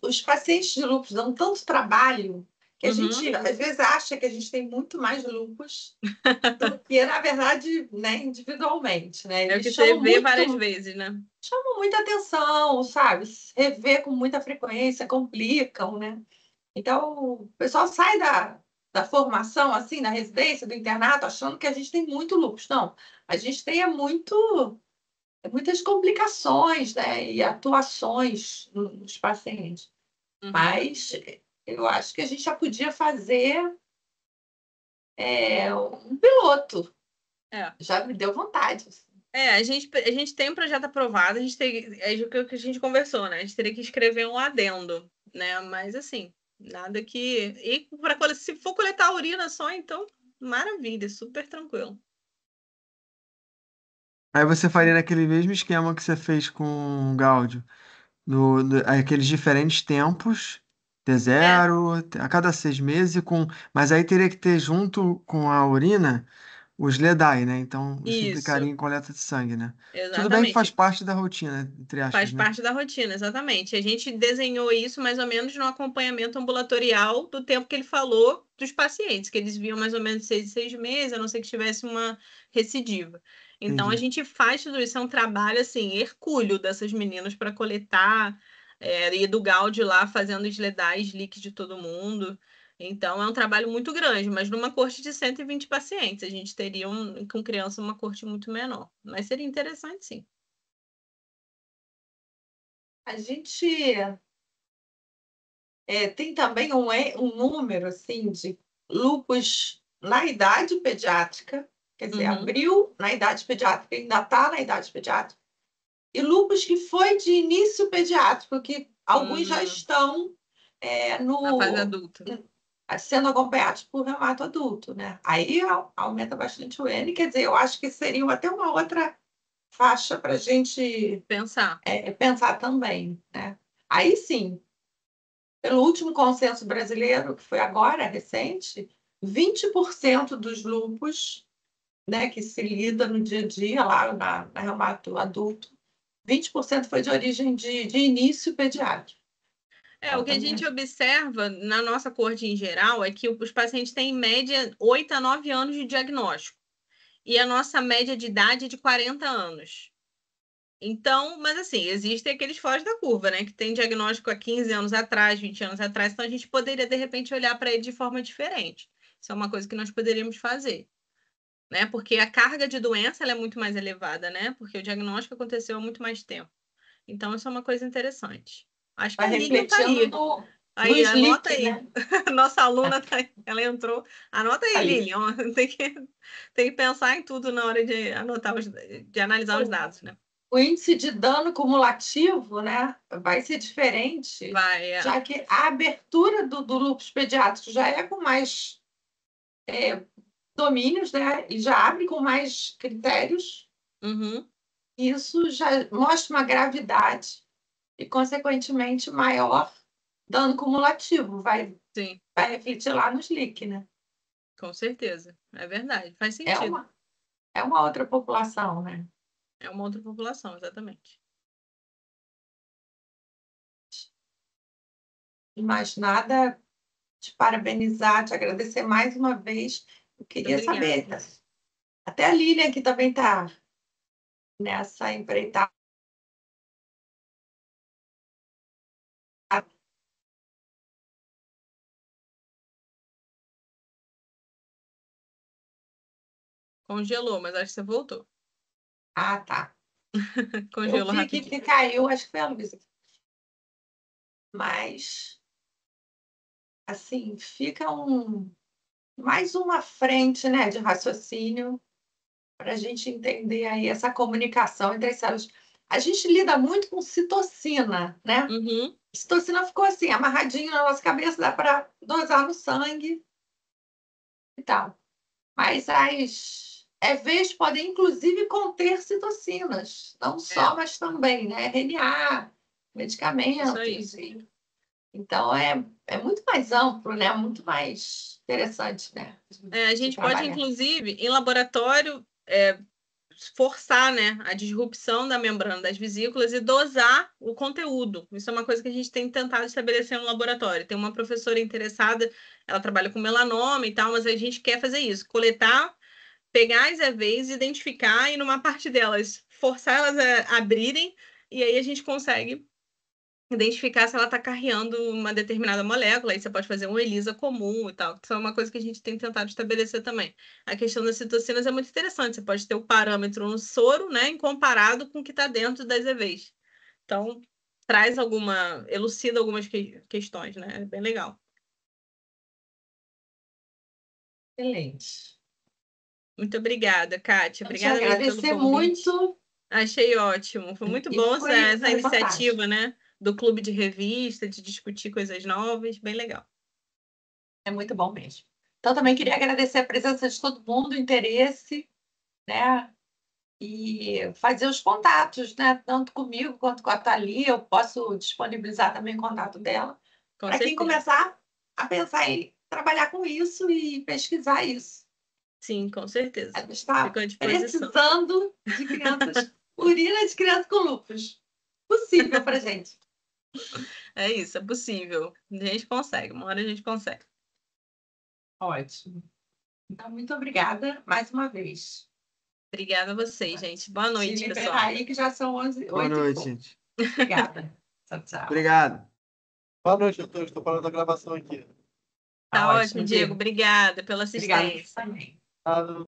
os pacientes de lúpus dão tanto trabalho que a Uhum. gente, às vezes, acha que a gente tem muito mais lúpus do que, na verdade, né, individualmente, né? É o Eles que você chamam vê várias muito, vezes, né? chamam muita atenção, sabe? Rever com muita frequência, complicam, né? Então, o pessoal sai da formação, assim, da residência, do internato, achando que a gente tem muito lúpus. Não, a gente tem muitas complicações, né? E atuações nos pacientes. Uhum. Mas eu acho que a gente já podia fazer um piloto. É. Já me deu vontade. A gente tem um projeto aprovado, a gente tem, é o que a gente conversou, né? A gente teria que escrever um adendo, né? Mas assim, nada que. E se for coletar a urina só, então, maravilha, super tranquilo. Aí você faria naquele mesmo esquema que você fez com o Gáudio, aqueles diferentes tempos, É, T0, a cada 6 meses, mas aí teria que ter junto com a urina os LEDAI, né? Então isso implicaria isso, em coleta de sangue, né? Tudo bem que faz exatamente. parte da rotina, entre Faz aspas, né? parte da rotina, exatamente. A gente desenhou isso mais ou menos no acompanhamento ambulatorial do tempo que ele falou dos pacientes, que eles viam mais ou menos 6 a não ser que tivesse uma recidiva. Então, a Entendi. gente faz tudo isso, é um trabalho, assim, hercúleo dessas meninas para coletar, e do Gaudi lá fazendo os ledais, leaks de todo mundo. Então, é um trabalho muito grande, mas numa corte de 120 pacientes, a gente teria, com criança, uma corte muito menor. Mas seria interessante, sim. A gente tem também um número assim, de lúpus na idade pediátrica, quer dizer, Uhum. abriu na idade pediátrica, ainda está na idade pediátrica, e lúpus que foi de início pediátrico, que alguns já estão Na fase no adulta. sendo acompanhados por reumato adulto, né? Aí aumenta bastante o N, quer dizer, eu acho que seria até uma outra faixa para a gente Pensar. pensar também, né? Aí sim, pelo último consenso brasileiro, que foi agora, recente, 20% dos lúpus né, que se lida no dia a dia lá na reumato adulto, 20% foi de origem de início pediátrico. O que a gente observa na nossa corte em geral é que os pacientes têm, em média, 8 a 9 anos de diagnóstico. E a nossa média de idade é de 40 anos. Então, mas assim, existem aqueles fora da curva, né? Que tem diagnóstico há 15 anos atrás, 20 anos atrás, então a gente poderia, de repente, olhar para ele de forma diferente. Isso é uma coisa que nós poderíamos fazer, né? Porque a carga de doença ela é muito mais elevada, né? Porque o diagnóstico aconteceu há muito mais tempo. Então, isso é uma coisa interessante. Acho que Vai a Lilian tá aí. refletindo Aí, no anota sleep, aí. né? Nossa aluna tá aí. Ela entrou. Anota aí, Ali. Lilian. Tem que pensar em tudo na hora de anotar de analisar os dados, né? O índice de dano cumulativo, né, vai ser diferente, Vai, já que a abertura do lúpus pediátrico já é com mais domínios, né, e já abre com mais critérios. Uhum. Isso já mostra uma gravidade e, consequentemente, maior dano cumulativo. Vai Sim, refletir lá no SLIC, né? com certeza. É verdade. Faz É sentido. uma outra população, né? É uma outra população, exatamente. Mas nada, te parabenizar, te agradecer mais uma vez. Eu queria Muito saber, obrigada. até a Lilian, que também está nessa empreitada. Congelou, mas acho que você voltou. Ah, tá. Eu Congelou vi aqui rapidinho. que caiu, acho que foi a Luísa. Mas, assim, fica mais uma frente, né, de raciocínio para a gente entender aí essa comunicação entre as células. A gente lida muito com citocina, né? Uhum. Citocina ficou assim, amarradinho na nossa cabeça, dá para dosar no sangue e tal. Mas as EVs podem, inclusive, conter citocinas. Não só, mas também, né? RNA, Isso aí. medicamentos. Então, é muito mais amplo, né? Muito mais interessante, né? A gente pode, inclusive, em laboratório, forçar, né, a disrupção da membrana das vesículas e dosar o conteúdo. Isso é uma coisa que a gente tem tentado estabelecer no laboratório. Tem uma professora interessada, ela trabalha com melanoma e tal, mas a gente quer fazer isso, coletar, pegar as EVs, identificar e numa parte delas forçar elas a abrirem e aí a gente consegue identificar se ela está carreando uma determinada molécula, aí você pode fazer um ELISA comum e tal. Isso é uma coisa que a gente tem tentado estabelecer também. A questão das citocinas é muito interessante, você pode ter o parâmetro no soro, né, comparado com o que está dentro das EVs. Então, elucida algumas questões, né? É bem legal. Excelente. Muito obrigada, Kátia. Obrigada mesmo pelo agradecer convite. muito. Achei ótimo. Foi muito E bom foi essa iniciativa, fantástico. né? Do clube de revista, de discutir coisas novas. Bem legal. É muito bom mesmo. Então, também queria agradecer a presença de todo mundo, o interesse, né? E fazer os contatos, né? Tanto comigo quanto com a Thalia. Eu posso disponibilizar também o contato dela. Com Para quem certeza. começar a pensar em trabalhar com isso e pesquisar isso. Sim, com certeza. Ela está Fico à disposição. precisando de crianças, urina de crianças com lúpus. Possível para gente. É isso, é possível. A gente consegue, uma hora a gente consegue. Ótimo. Então, muito obrigada mais uma vez. Obrigada a vocês, gente. Boa noite, Te pessoal. liberar aí, que já são 11, Boa 8 e noite, pouco. gente. Obrigada. Tchau, tchau. Obrigado. Boa noite, doutor. Estou parando a gravação aqui. Tá ótimo, Diego. Diego. Obrigada pela Obrigada assistência. também. Ah,